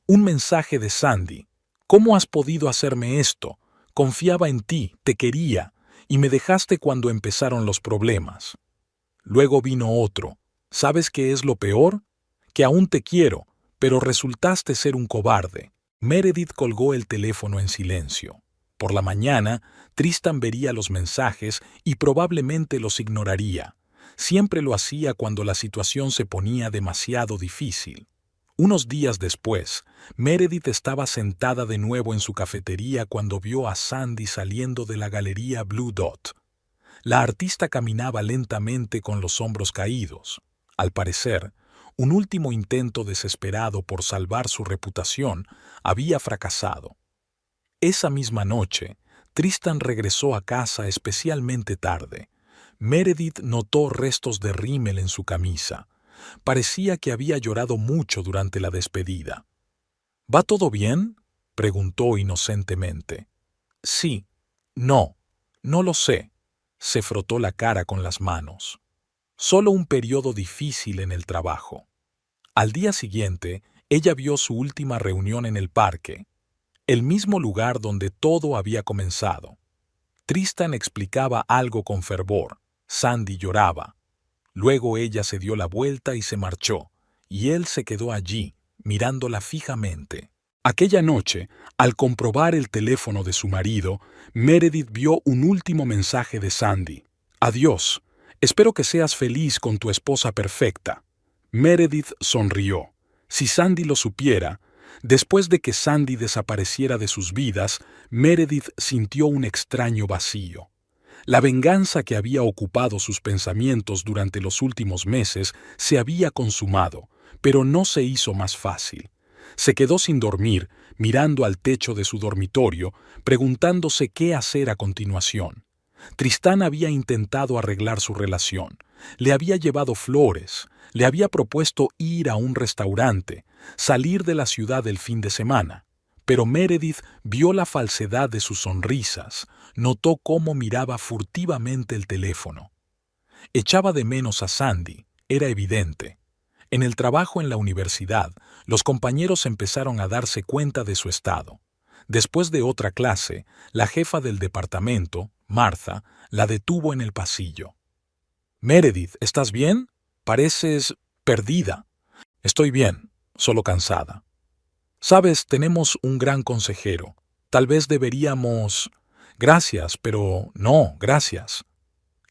Un mensaje de Sandy. ¿Cómo has podido hacerme esto? Confiaba en ti, te quería, y me dejaste cuando empezaron los problemas. Luego vino otro. ¿Sabes qué es lo peor? Que aún te quiero, pero resultaste ser un cobarde. Meredith colgó el teléfono en silencio. Por la mañana, Tristan vería los mensajes y probablemente los ignoraría. Siempre lo hacía cuando la situación se ponía demasiado difícil. Unos días después, Meredith estaba sentada de nuevo en su cafetería cuando vio a Sandy saliendo de la galería Blue Dot. La artista caminaba lentamente con los hombros caídos. Al parecer, un último intento desesperado por salvar su reputación había fracasado. Esa misma noche, Tristan regresó a casa especialmente tarde. Meredith notó restos de rímel en su camisa. Parecía que había llorado mucho durante la despedida. ¿Va todo bien?, preguntó inocentemente. Sí. No. No lo sé. Se frotó la cara con las manos. Solo un periodo difícil en el trabajo. Al día siguiente, ella vio su última reunión en el parque, el mismo lugar donde todo había comenzado. Tristan explicaba algo con fervor. Sandy lloraba. Luego ella se dio la vuelta y se marchó, y él se quedó allí, mirándola fijamente. Aquella noche, al comprobar el teléfono de su marido, Meredith vio un último mensaje de Sandy. Adiós. Espero que seas feliz con tu esposa perfecta. Meredith sonrió. Si Sandy lo supiera, después de que Sandy desapareciera de sus vidas, Meredith sintió un extraño vacío. La venganza que había ocupado sus pensamientos durante los últimos meses se había consumado, pero no se hizo más fácil. Se quedó sin dormir, mirando al techo de su dormitorio, preguntándose qué hacer a continuación. Tristan había intentado arreglar su relación. Le había llevado flores, le había propuesto ir a un restaurante, salir de la ciudad el fin de semana. Pero Meredith vio la falsedad de sus sonrisas, notó cómo miraba furtivamente el teléfono. Echaba de menos a Sandy, era evidente. En el trabajo en la universidad, los compañeros empezaron a darse cuenta de su estado. Después de otra clase, la jefa del departamento, Martha, la detuvo en el pasillo. «Meredith, ¿estás bien? Pareces perdida». «Estoy bien, solo cansada». «Sabes, tenemos un gran consejero. Tal vez deberíamos...» «Gracias, pero no, gracias».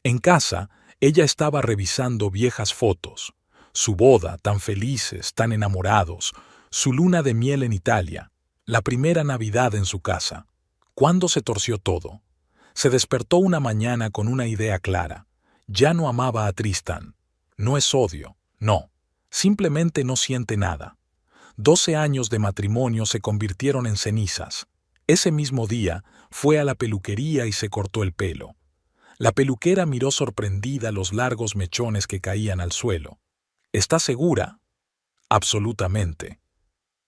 En casa, ella estaba revisando viejas fotos. Su boda, tan felices, tan enamorados, su luna de miel en Italia, la primera Navidad en su casa. ¿Cuándo se torció todo? Se despertó una mañana con una idea clara. Ya no amaba a Tristan. No es odio, no. Simplemente no siente nada. 12 años de matrimonio se convirtieron en cenizas. Ese mismo día, fue a la peluquería y se cortó el pelo. La peluquera miró sorprendida los largos mechones que caían al suelo. ¿Estás segura? Absolutamente.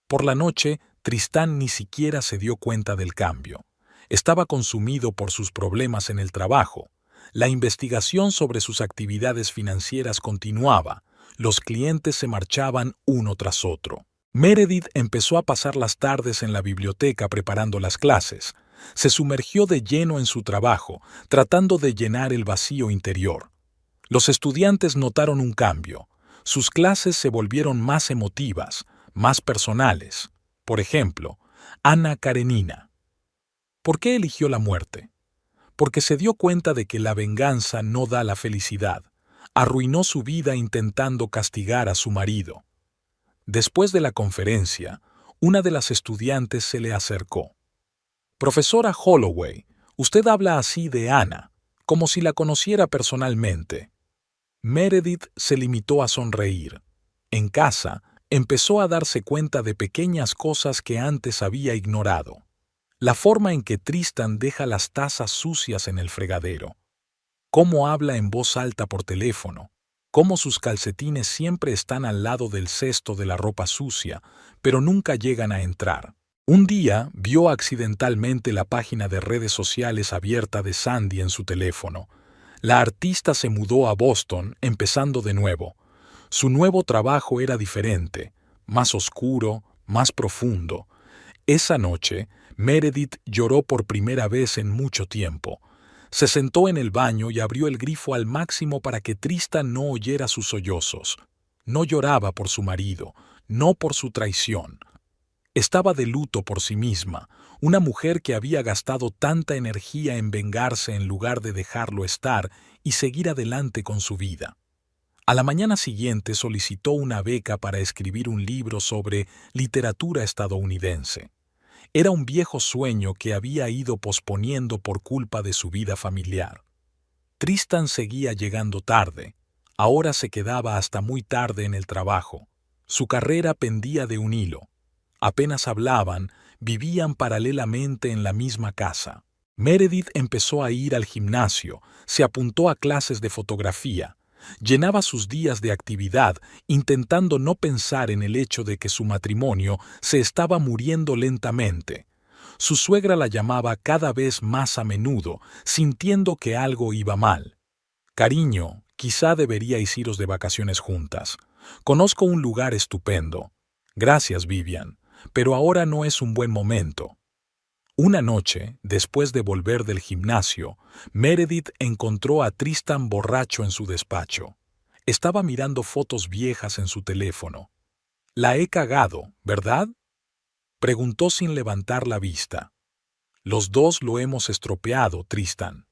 Por la noche, Tristán ni siquiera se dio cuenta del cambio. Estaba consumido por sus problemas en el trabajo. La investigación sobre sus actividades financieras continuaba. Los clientes se marchaban uno tras otro. Meredith empezó a pasar las tardes en la biblioteca preparando las clases. Se sumergió de lleno en su trabajo, tratando de llenar el vacío interior. Los estudiantes notaron un cambio. Sus clases se volvieron más emotivas, más personales. Por ejemplo, Anna Karenina. ¿Por qué eligió la muerte? Porque se dio cuenta de que la venganza no da la felicidad. Arruinó su vida intentando castigar a su marido. Después de la conferencia, una de las estudiantes se le acercó. Profesora Holloway, usted habla así de Anna, como si la conociera personalmente. Meredith se limitó a sonreír. En casa, empezó a darse cuenta de pequeñas cosas que antes había ignorado. La forma en que Tristan deja las tazas sucias en el fregadero. Cómo habla en voz alta por teléfono. Cómo sus calcetines siempre están al lado del cesto de la ropa sucia, pero nunca llegan a entrar. Un día vio accidentalmente la página de redes sociales abierta de Sandy en su teléfono. La artista se mudó a Boston, empezando de nuevo. Su nuevo trabajo era diferente, más oscuro, más profundo. Esa noche, Meredith lloró por primera vez en mucho tiempo. Se sentó en el baño y abrió el grifo al máximo para que Tristan no oyera sus sollozos. No lloraba por su marido, no por su traición. Estaba de luto por sí misma, una mujer que había gastado tanta energía en vengarse en lugar de dejarlo estar y seguir adelante con su vida. A la mañana siguiente solicitó una beca para escribir un libro sobre literatura estadounidense. Era un viejo sueño que había ido posponiendo por culpa de su vida familiar. Tristan seguía llegando tarde. Ahora se quedaba hasta muy tarde en el trabajo. Su carrera pendía de un hilo. Apenas hablaban, vivían paralelamente en la misma casa. Meredith empezó a ir al gimnasio, se apuntó a clases de fotografía. Llenaba sus días de actividad, intentando no pensar en el hecho de que su matrimonio se estaba muriendo lentamente. Su suegra la llamaba cada vez más a menudo, sintiendo que algo iba mal. Cariño, quizá deberíais iros de vacaciones juntas. Conozco un lugar estupendo. Gracias, Vivian, pero ahora no es un buen momento. Una noche, después de volver del gimnasio, Meredith encontró a Tristan borracho en su despacho. Estaba mirando fotos viejas en su teléfono. «La he cagado, ¿verdad?», preguntó sin levantar la vista. «Los dos lo hemos estropeado, Tristan».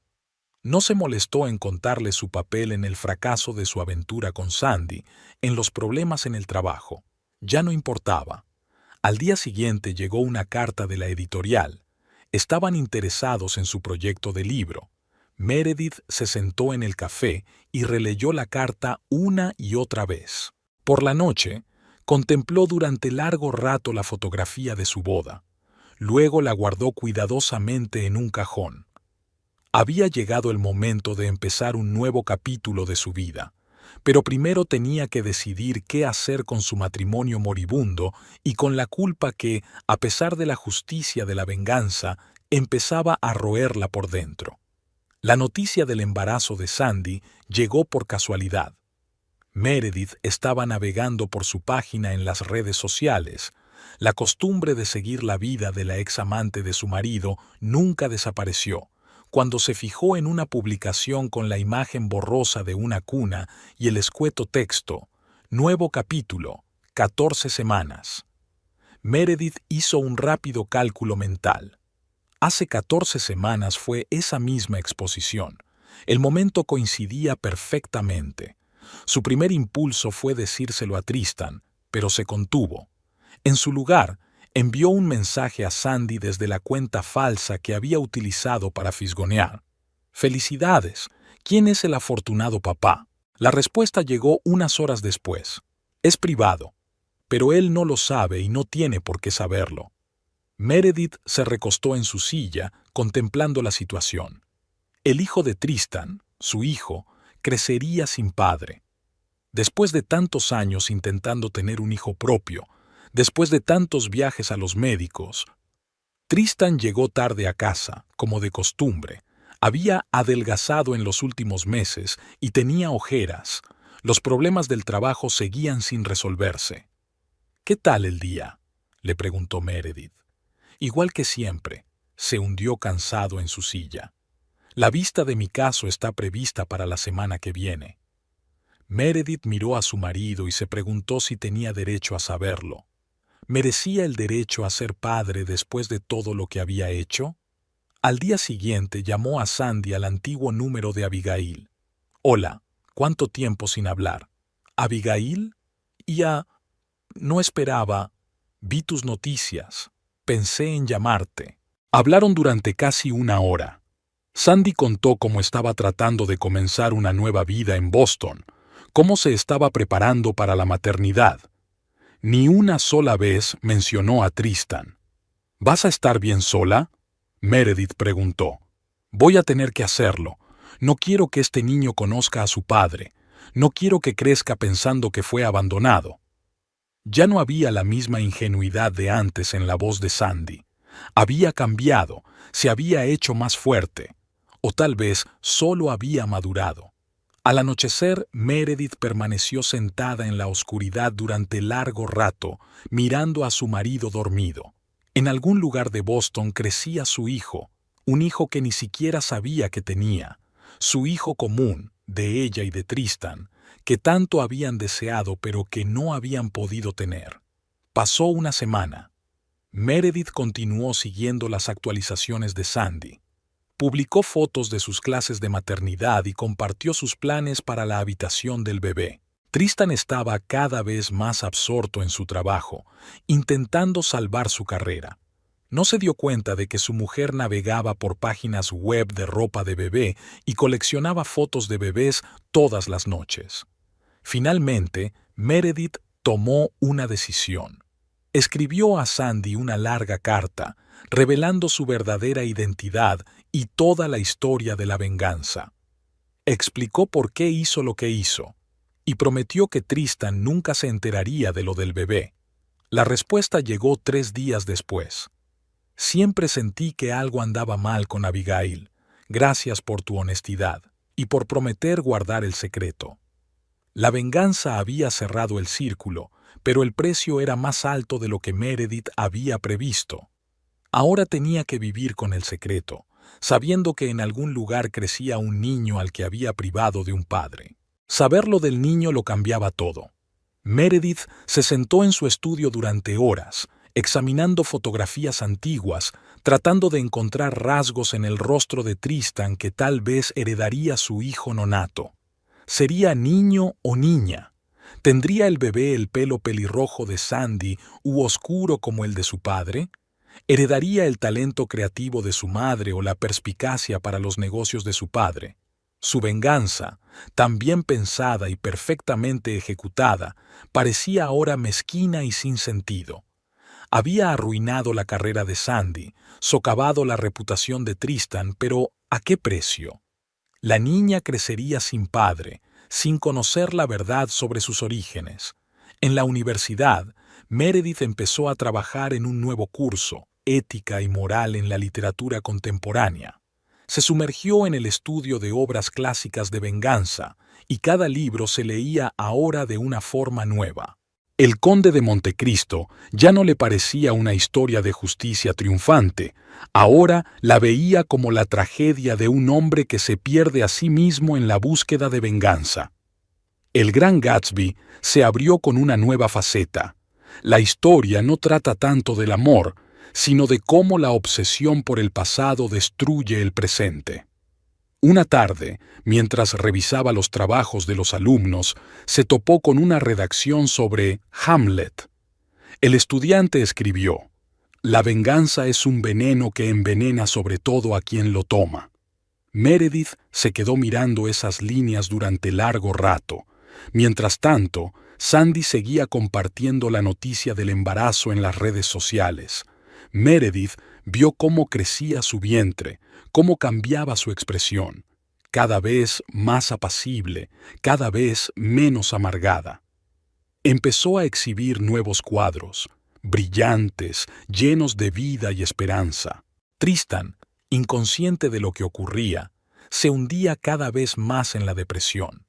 No se molestó en contarle su papel en el fracaso de su aventura con Sandy, en los problemas en el trabajo. Ya no importaba. Al día siguiente llegó una carta de la editorial. Estaban interesados en su proyecto de libro. Meredith se sentó en el café y releyó la carta una y otra vez. Por la noche, contempló durante largo rato la fotografía de su boda. Luego la guardó cuidadosamente en un cajón. Había llegado el momento de empezar un nuevo capítulo de su vida, pero primero tenía que decidir qué hacer con su matrimonio moribundo y con la culpa que, a pesar de la justicia de la venganza, empezaba a roerla por dentro. La noticia del embarazo de Sandy llegó por casualidad. Meredith estaba navegando por su página en las redes sociales. La costumbre de seguir la vida de la ex amante de su marido nunca desapareció. Cuando se fijó en una publicación con la imagen borrosa de una cuna y el escueto texto, «Nuevo capítulo, 14 semanas». Meredith hizo un rápido cálculo mental. Hace 14 semanas fue esa misma exposición. El momento coincidía perfectamente. Su primer impulso fue decírselo a Tristan, pero se contuvo. En su lugar, envió un mensaje a Sandy desde la cuenta falsa que había utilizado para fisgonear. «Felicidades. ¿Quién es el afortunado papá?». La respuesta llegó unas horas después. «Es privado». pero él no lo sabe y no tiene por qué saberlo. Meredith se recostó en su silla, contemplando la situación. El hijo de Tristan, su hijo, crecería sin padre. Después de tantos años intentando tener un hijo propio, después de tantos viajes a los médicos, Tristan llegó tarde a casa, como de costumbre. Había adelgazado en los últimos meses y tenía ojeras. Los problemas del trabajo seguían sin resolverse. «¿Qué tal el día?», le preguntó Meredith. Igual que siempre, se hundió cansado en su silla. «La vista de mi caso está prevista para la semana que viene». Meredith miró a su marido y se preguntó si tenía derecho a saberlo. ¿Merecía el derecho a ser padre después de todo lo que había hecho? Al día siguiente llamó a Sandy al antiguo número de Abigail. «Hola, ¿cuánto tiempo sin hablar?» «¿Abigail?» No esperaba. Vi tus noticias. Pensé en llamarte». Hablaron durante casi una hora. Sandy contó cómo estaba tratando de comenzar una nueva vida en Boston, cómo se estaba preparando para la maternidad. Ni una sola vez mencionó a Tristan. «¿Vas a estar bien sola?», Meredith preguntó. «Voy a tener que hacerlo. No quiero que este niño conozca a su padre. No quiero que crezca pensando que fue abandonado». Ya no había la misma ingenuidad de antes en la voz de Sandy. Había cambiado, se había hecho más fuerte. O tal vez solo había madurado. Al anochecer, Meredith permaneció sentada en la oscuridad durante largo rato, mirando a su marido dormido. En algún lugar de Boston crecía su hijo, un hijo que ni siquiera sabía que tenía, su hijo común, de ella y de Tristan, que tanto habían deseado pero que no habían podido tener. Pasó una semana. Meredith continuó siguiendo las actualizaciones de Sandy. Publicó fotos de sus clases de maternidad y compartió sus planes para la habitación del bebé. Tristan estaba cada vez más absorto en su trabajo, intentando salvar su carrera. No se dio cuenta de que su mujer navegaba por páginas web de ropa de bebé y coleccionaba fotos de bebés todas las noches. Finalmente, Meredith tomó una decisión. Escribió a Sandy una larga carta, revelando su verdadera identidad y toda la historia de la venganza. Explicó por qué hizo lo que hizo, y prometió que Tristan nunca se enteraría de lo del bebé. La respuesta llegó 3 días después. «Siempre sentí que algo andaba mal con Abigail. Gracias por tu honestidad y por prometer guardar el secreto». La venganza había cerrado el círculo, pero el precio era más alto de lo que Meredith había previsto. Ahora tenía que vivir con el secreto, sabiendo que en algún lugar crecía un niño al que había privado de un padre. Saberlo del niño lo cambiaba todo. Meredith se sentó en su estudio durante horas, examinando fotografías antiguas, tratando de encontrar rasgos en el rostro de Tristan que tal vez heredaría su hijo nonato. ¿Sería niño o niña? ¿Tendría el bebé el pelo pelirrojo de Sandy u oscuro como el de su padre? ¿Heredaría el talento creativo de su madre o la perspicacia para los negocios de su padre? Su venganza, tan bien pensada y perfectamente ejecutada, parecía ahora mezquina y sin sentido. Había arruinado la carrera de Sandy, socavado la reputación de Tristan, pero ¿a qué precio? La niña crecería sin padre, sin conocer la verdad sobre sus orígenes. En la universidad, Meredith empezó a trabajar en un nuevo curso, Ética y Moral en la Literatura Contemporánea. Se sumergió en el estudio de obras clásicas de venganza, y cada libro se leía ahora de una forma nueva. El Conde de Montecristo ya no le parecía una historia de justicia triunfante, ahora la veía como la tragedia de un hombre que se pierde a sí mismo en la búsqueda de venganza. El Gran Gatsby se abrió con una nueva faceta. La historia no trata tanto del amor, sino de cómo la obsesión por el pasado destruye el presente. Una tarde, mientras revisaba los trabajos de los alumnos, se topó con una redacción sobre Hamlet. El estudiante escribió: «La venganza es un veneno que envenena sobre todo a quien lo toma». Meredith se quedó mirando esas líneas durante largo rato. Mientras tanto, Sandy seguía compartiendo la noticia del embarazo en las redes sociales. Meredith vio cómo crecía su vientre, cómo cambiaba su expresión, cada vez más apacible, cada vez menos amargada. Empezó a exhibir nuevos cuadros, brillantes, llenos de vida y esperanza. Tristan, inconsciente de lo que ocurría, se hundía cada vez más en la depresión.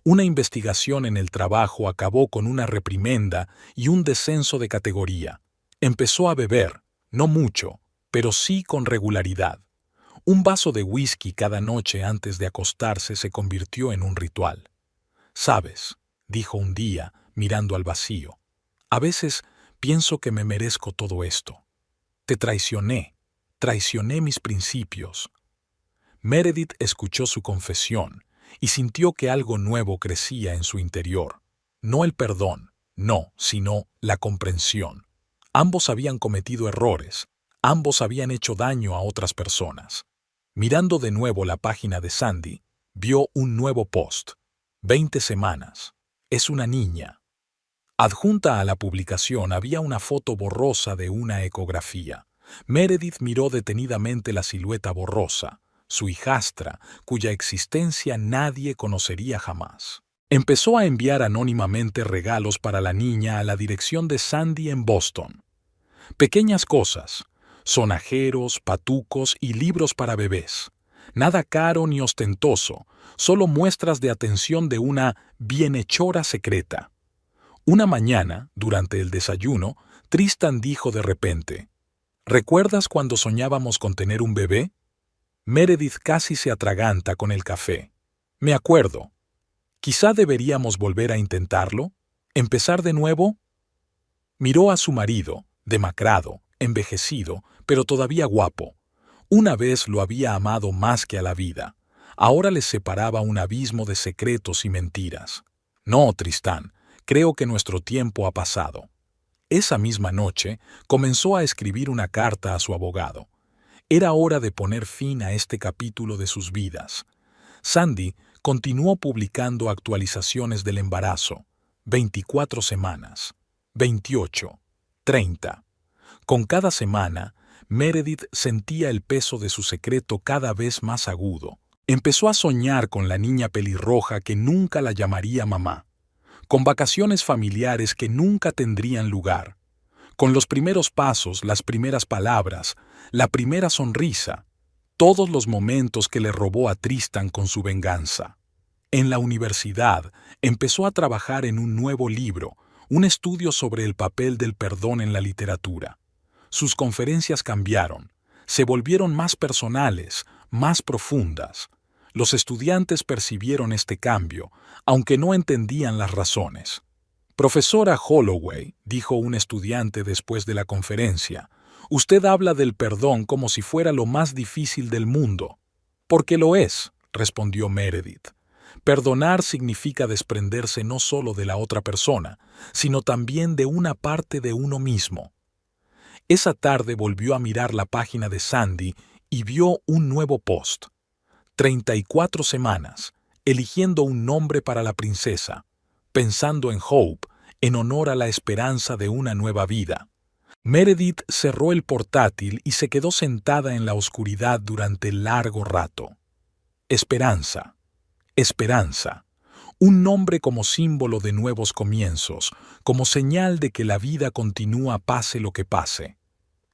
Una investigación en el trabajo acabó con una reprimenda y un descenso de categoría. Empezó a beber, no mucho, pero sí con regularidad. Un vaso de whisky cada noche antes de acostarse se convirtió en un ritual. «Sabes», dijo un día, mirando al vacío, «a veces pienso que me merezco todo esto. Te traicioné mis principios». Meredith escuchó su confesión y sintió que algo nuevo crecía en su interior. No el perdón, no, sino la comprensión. Ambos habían cometido errores, ambos habían hecho daño a otras personas. Mirando de nuevo la página de Sandy, vio un nuevo post. 20 semanas. Es una niña. Adjunta a la publicación había una foto borrosa de una ecografía. Meredith miró detenidamente la silueta borrosa, su hijastra, cuya existencia nadie conocería jamás. Empezó a enviar anónimamente regalos para la niña a la dirección de Sandy en Boston. Pequeñas cosas, sonajeros, patucos y libros para bebés. Nada caro ni ostentoso, solo muestras de atención de una bienhechora secreta. Una mañana, durante el desayuno, Tristan dijo de repente, «¿Recuerdas cuando soñábamos con tener un bebé?» Meredith casi se atraganta con el café. «Me acuerdo. ¿Quizá deberíamos volver a intentarlo? ¿Empezar de nuevo?» Miró a su marido, demacrado, envejecido, pero todavía guapo. Una vez lo había amado más que a la vida. Ahora les separaba un abismo de secretos y mentiras. «No, Tristán, creo que nuestro tiempo ha pasado». Esa misma noche comenzó a escribir una carta a su abogado. Era hora de poner fin a este capítulo de sus vidas. Sandy continuó publicando actualizaciones del embarazo. 24 semanas, 28, 30. Con cada semana, Meredith sentía el peso de su secreto cada vez más agudo. Empezó a soñar con la niña pelirroja que nunca la llamaría mamá, con vacaciones familiares que nunca tendrían lugar, con los primeros pasos, las primeras palabras, la primera sonrisa, todos los momentos que le robó a Tristan con su venganza. En la universidad empezó a trabajar en un nuevo libro, un estudio sobre el papel del perdón en la literatura. Sus conferencias cambiaron, se volvieron más personales, más profundas. Los estudiantes percibieron este cambio, aunque no entendían las razones. «Profesora Holloway», dijo un estudiante después de la conferencia, «usted habla del perdón como si fuera lo más difícil del mundo». «Porque lo es», respondió Meredith. «Perdonar significa desprenderse no solo de la otra persona, sino también de una parte de uno mismo». Esa tarde volvió a mirar la página de Sandy y vio un nuevo post. 34 semanas, eligiendo un nombre para la princesa, pensando en Hope, en honor a la esperanza de una nueva vida. Meredith cerró el portátil y se quedó sentada en la oscuridad durante largo rato. Esperanza, esperanza, un nombre como símbolo de nuevos comienzos, como señal de que la vida continúa pase lo que pase.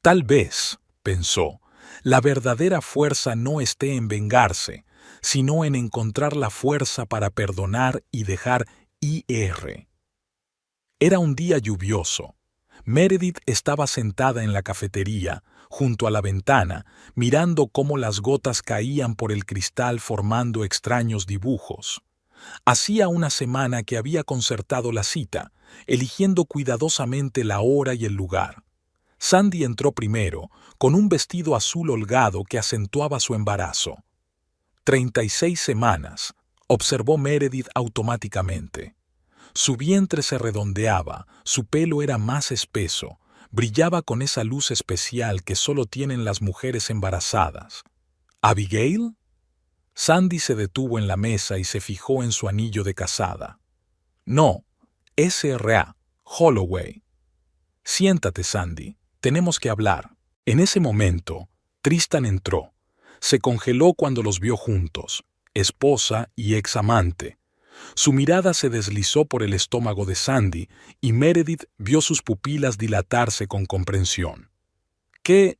Tal vez, pensó, la verdadera fuerza no esté en vengarse, sino en encontrar la fuerza para perdonar y dejar ir. Era un día lluvioso. Meredith estaba sentada en la cafetería, junto a la ventana, mirando cómo las gotas caían por el cristal formando extraños dibujos. Hacía una semana que había concertado la cita, eligiendo cuidadosamente la hora y el lugar. Sandy entró primero, con un vestido azul holgado que acentuaba su embarazo. 36 semanas, observó Meredith automáticamente. Su vientre se redondeaba, su pelo era más espeso, brillaba con esa luz especial que solo tienen las mujeres embarazadas. ¿Abigail? Sandy se detuvo en la mesa y se fijó en su anillo de casada. No, S.R.A. Holloway. Siéntate, Sandy. Tenemos que hablar. En ese momento, Tristan entró. Se congeló cuando los vio juntos, esposa y ex amante. Su mirada se deslizó por el estómago de Sandy y Meredith vio sus pupilas dilatarse con comprensión. ¿Qué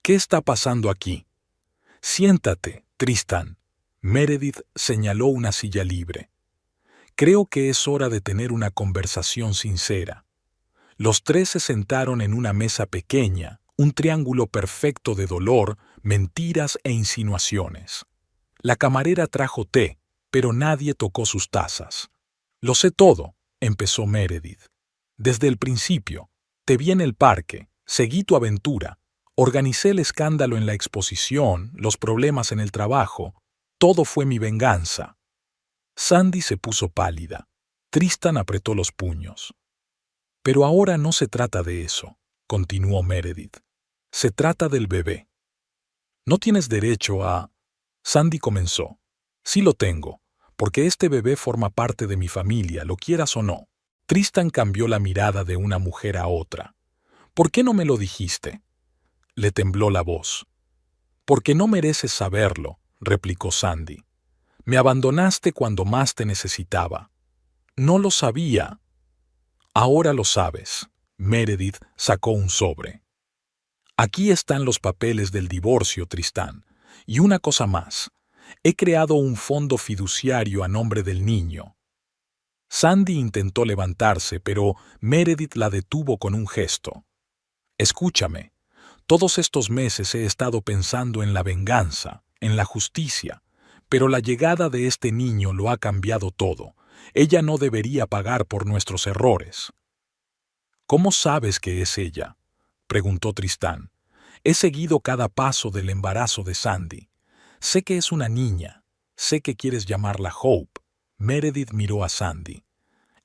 está pasando aquí? Siéntate, Tristan. Meredith señaló una silla libre. Creo que es hora de tener una conversación sincera. Los tres se sentaron en una mesa pequeña, un triángulo perfecto de dolor, mentiras e insinuaciones. La camarera trajo té, pero nadie tocó sus tazas. Lo sé todo, empezó Meredith. Desde el principio, te vi en el parque, seguí tu aventura, organicé el escándalo en la exposición, los problemas en el trabajo, todo fue mi venganza. Sandy se puso pálida. Tristan apretó los puños. Pero ahora no se trata de eso, continuó Meredith. Se trata del bebé. No tienes derecho a... Sandy comenzó. Sí lo tengo, porque este bebé forma parte de mi familia, lo quieras o no. Tristan cambió la mirada de una mujer a otra. ¿Por qué no me lo dijiste? Le tembló la voz. Porque no mereces saberlo, replicó Sandy. Me abandonaste cuando más te necesitaba. No lo sabía. Ahora lo sabes. Meredith sacó un sobre. Aquí están los papeles del divorcio, Tristán. Y una cosa más. He creado un fondo fiduciario a nombre del niño. Sandy intentó levantarse, pero Meredith la detuvo con un gesto. Escúchame. Todos estos meses he estado pensando en la venganza, en la justicia, pero la llegada de este niño lo ha cambiado todo. Ella no debería pagar por nuestros errores. ¿Cómo sabes que es ella?, preguntó Tristán. He seguido cada paso del embarazo de Sandy. Sé que es una niña. Sé que quieres llamarla Hope. Meredith miró a Sandy.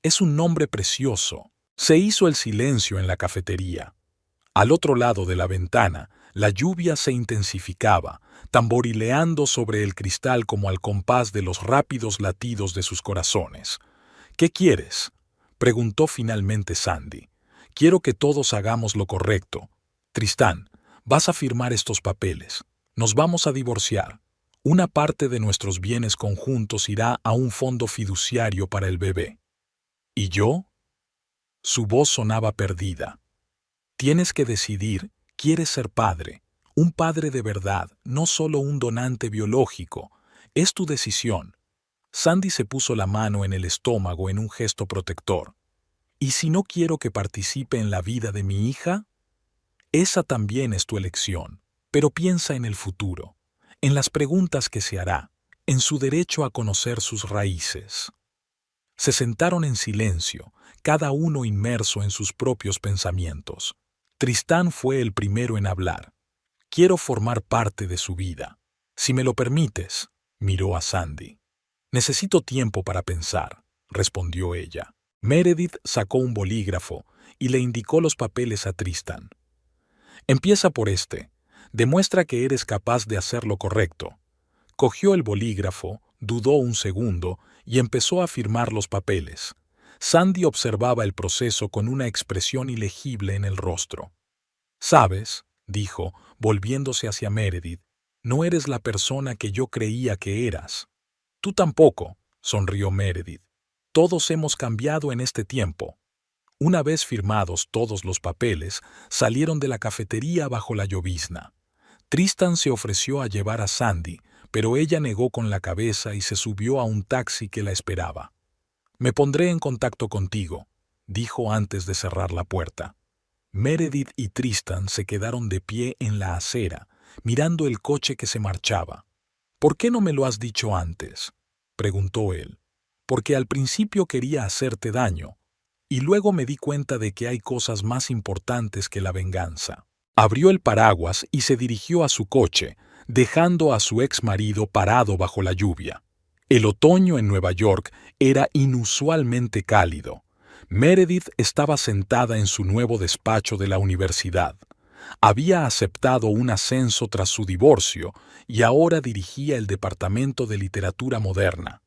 Es un nombre precioso. Se hizo el silencio en la cafetería. Al otro lado de la ventana, la lluvia se intensificaba, tamborileando sobre el cristal como al compás de los rápidos latidos de sus corazones. ¿Qué quieres?, preguntó finalmente Sandy. Quiero que todos hagamos lo correcto. Tristán, vas a firmar estos papeles. Nos vamos a divorciar. Una parte de nuestros bienes conjuntos irá a un fondo fiduciario para el bebé. ¿Y yo? Su voz sonaba perdida. Tienes que decidir, quieres ser padre. Un padre de verdad, no solo un donante biológico. Es tu decisión. Sandy se puso la mano en el estómago en un gesto protector. ¿Y si no quiero que participe en la vida de mi hija? Esa también es tu elección, pero piensa en el futuro, en las preguntas que se hará, en su derecho a conocer sus raíces. Se sentaron en silencio, cada uno inmerso en sus propios pensamientos. Tristán fue el primero en hablar. Quiero formar parte de su vida. Si me lo permites, miró a Sandy. Necesito tiempo para pensar, respondió ella. Meredith sacó un bolígrafo y le indicó los papeles a Tristan. Empieza por este. Demuestra que eres capaz de hacer lo correcto. Cogió el bolígrafo, dudó un segundo y empezó a firmar los papeles. Sandy observaba el proceso con una expresión ilegible en el rostro. «Sabes», dijo, volviéndose hacia Meredith, «no eres la persona que yo creía que eras». «Tú tampoco», sonrió Meredith. «Todos hemos cambiado en este tiempo». Una vez firmados todos los papeles, salieron de la cafetería bajo la llovizna. Tristan se ofreció a llevar a Sandy, pero ella negó con la cabeza y se subió a un taxi que la esperaba. «Me pondré en contacto contigo», dijo antes de cerrar la puerta. Meredith y Tristan se quedaron de pie en la acera, mirando el coche que se marchaba. «¿Por qué no me lo has dicho antes?», preguntó él. «Porque al principio quería hacerte daño, y luego me di cuenta de que hay cosas más importantes que la venganza». Abrió el paraguas y se dirigió a su coche, dejando a su ex marido parado bajo la lluvia. El otoño en Nueva York era inusualmente cálido. Meredith estaba sentada en su nuevo despacho de la universidad. Había aceptado un ascenso tras su divorcio y ahora dirigía el departamento de literatura moderna.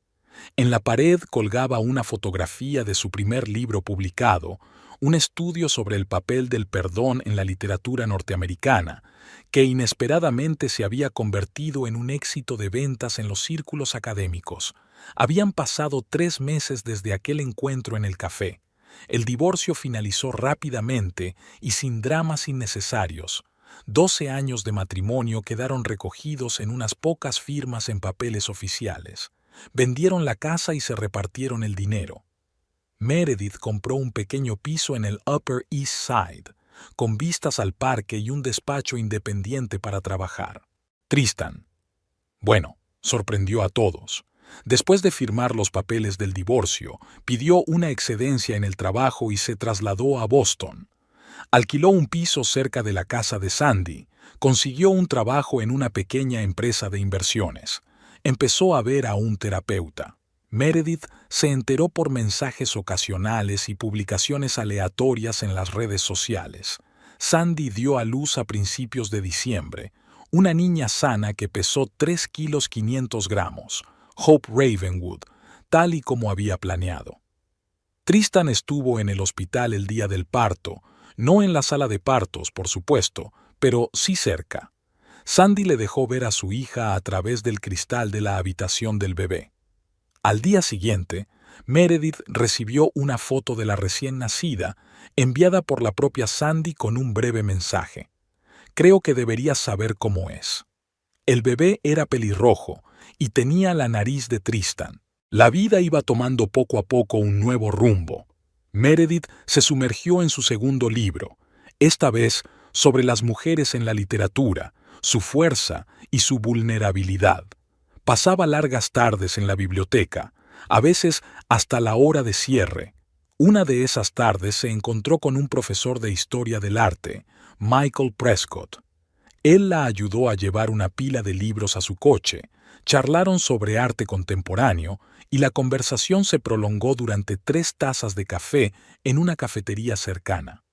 En la pared colgaba una fotografía de su primer libro publicado, un estudio sobre el papel del perdón en la literatura norteamericana, que inesperadamente se había convertido en un éxito de ventas en los círculos académicos. Habían pasado 3 meses desde aquel encuentro en el café. El divorcio finalizó rápidamente y sin dramas innecesarios. 12 años de matrimonio quedaron recogidos en unas pocas firmas en papeles oficiales. Vendieron la casa y se repartieron el dinero. Meredith compró un pequeño piso en el Upper East Side, con vistas al parque y un despacho independiente para trabajar. Tristan, bueno, sorprendió a todos. Después de firmar los papeles del divorcio, pidió una excedencia en el trabajo y se trasladó a Boston. Alquiló un piso cerca de la casa de Sandy, consiguió un trabajo en una pequeña empresa de inversiones. Empezó a ver a un terapeuta. Meredith se enteró por mensajes ocasionales y publicaciones aleatorias en las redes sociales. Sandy dio a luz a principios de diciembre, una niña sana que pesó 3 kilos 500 gramos, Hope Ravenwood, tal y como había planeado. Tristan estuvo en el hospital el día del parto, no en la sala de partos, por supuesto, pero sí cerca. Sandy le dejó ver a su hija a través del cristal de la habitación del bebé. Al día siguiente, Meredith recibió una foto de la recién nacida, enviada por la propia Sandy con un breve mensaje. Creo que deberías saber cómo es. El bebé era pelirrojo y tenía la nariz de Tristan. La vida iba tomando poco a poco un nuevo rumbo. Meredith se sumergió en su segundo libro, esta vez sobre las mujeres en la literatura, su fuerza y su vulnerabilidad. Pasaba largas tardes en la biblioteca, a veces hasta la hora de cierre. Una de esas tardes se encontró con un profesor de historia del arte, Michael Prescott. Él la ayudó a llevar una pila de libros a su coche, charlaron sobre arte contemporáneo y la conversación se prolongó durante 3 tazas de café en una cafetería cercana.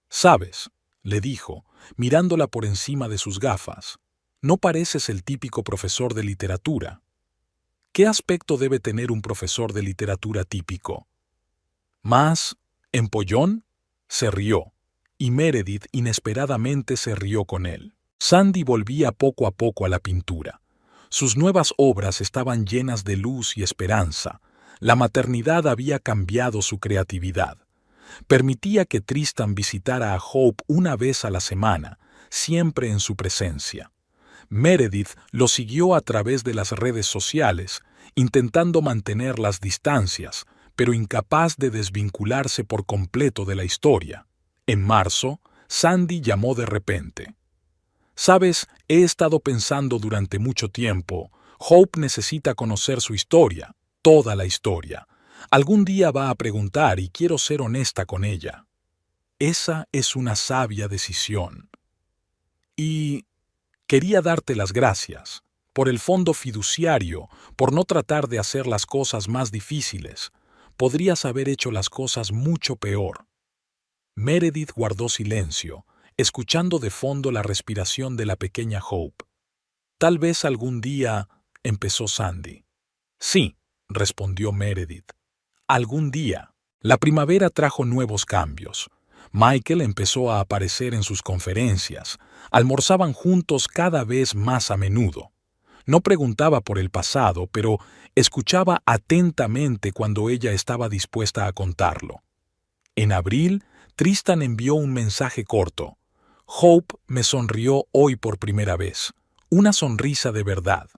«¿Sabes?», le dijo, mirándola por encima de sus gafas, «no pareces el típico profesor de literatura». «¿Qué aspecto debe tener un profesor de literatura típico?». «¿Más empollón?», se rió, y Meredith inesperadamente se rió con él. Sandy volvía poco a poco a la pintura. Sus nuevas obras estaban llenas de luz y esperanza. La maternidad había cambiado su creatividad. Permitía que Tristan visitara a Hope una vez a la semana, siempre en su presencia. Meredith lo siguió a través de las redes sociales, intentando mantener las distancias, pero incapaz de desvincularse por completo de la historia. En marzo, Sandy llamó de repente. «Sabes, he estado pensando durante mucho tiempo. Hope necesita conocer su historia, toda la historia. Algún día va a preguntar y quiero ser honesta con ella». Esa es una sabia decisión. Y quería darte las gracias, por el fondo fiduciario, por no tratar de hacer las cosas más difíciles. Podrías haber hecho las cosas mucho peor. Meredith guardó silencio, escuchando de fondo la respiración de la pequeña Hope. «Tal vez algún día», empezó Sandy. «Sí», respondió Meredith. «Algún día». La primavera trajo nuevos cambios. Michael empezó a aparecer en sus conferencias. Almorzaban juntos cada vez más a menudo. No preguntaba por el pasado, pero escuchaba atentamente cuando ella estaba dispuesta a contarlo. En abril, Tristan envió un mensaje corto. «Hope me sonrió hoy por primera vez. Una sonrisa de verdad».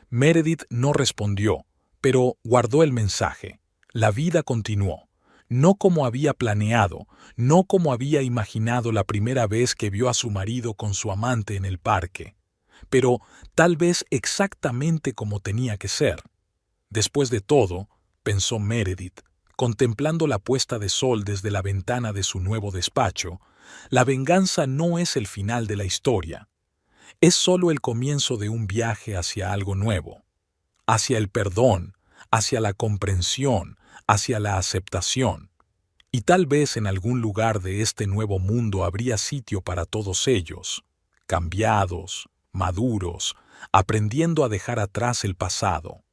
Meredith no respondió, pero guardó el mensaje. La vida continuó. No como había planeado, no como había imaginado la primera vez que vio a su marido con su amante en el parque, pero tal vez exactamente como tenía que ser. Después de todo, pensó Meredith, contemplando la puesta de sol desde la ventana de su nuevo despacho, la venganza no es el final de la historia. Es solo el comienzo de un viaje hacia algo nuevo, hacia el perdón, hacia la comprensión, hacia la aceptación. Y tal vez en algún lugar de este nuevo mundo habría sitio para todos ellos, cambiados, maduros, aprendiendo a dejar atrás el pasado.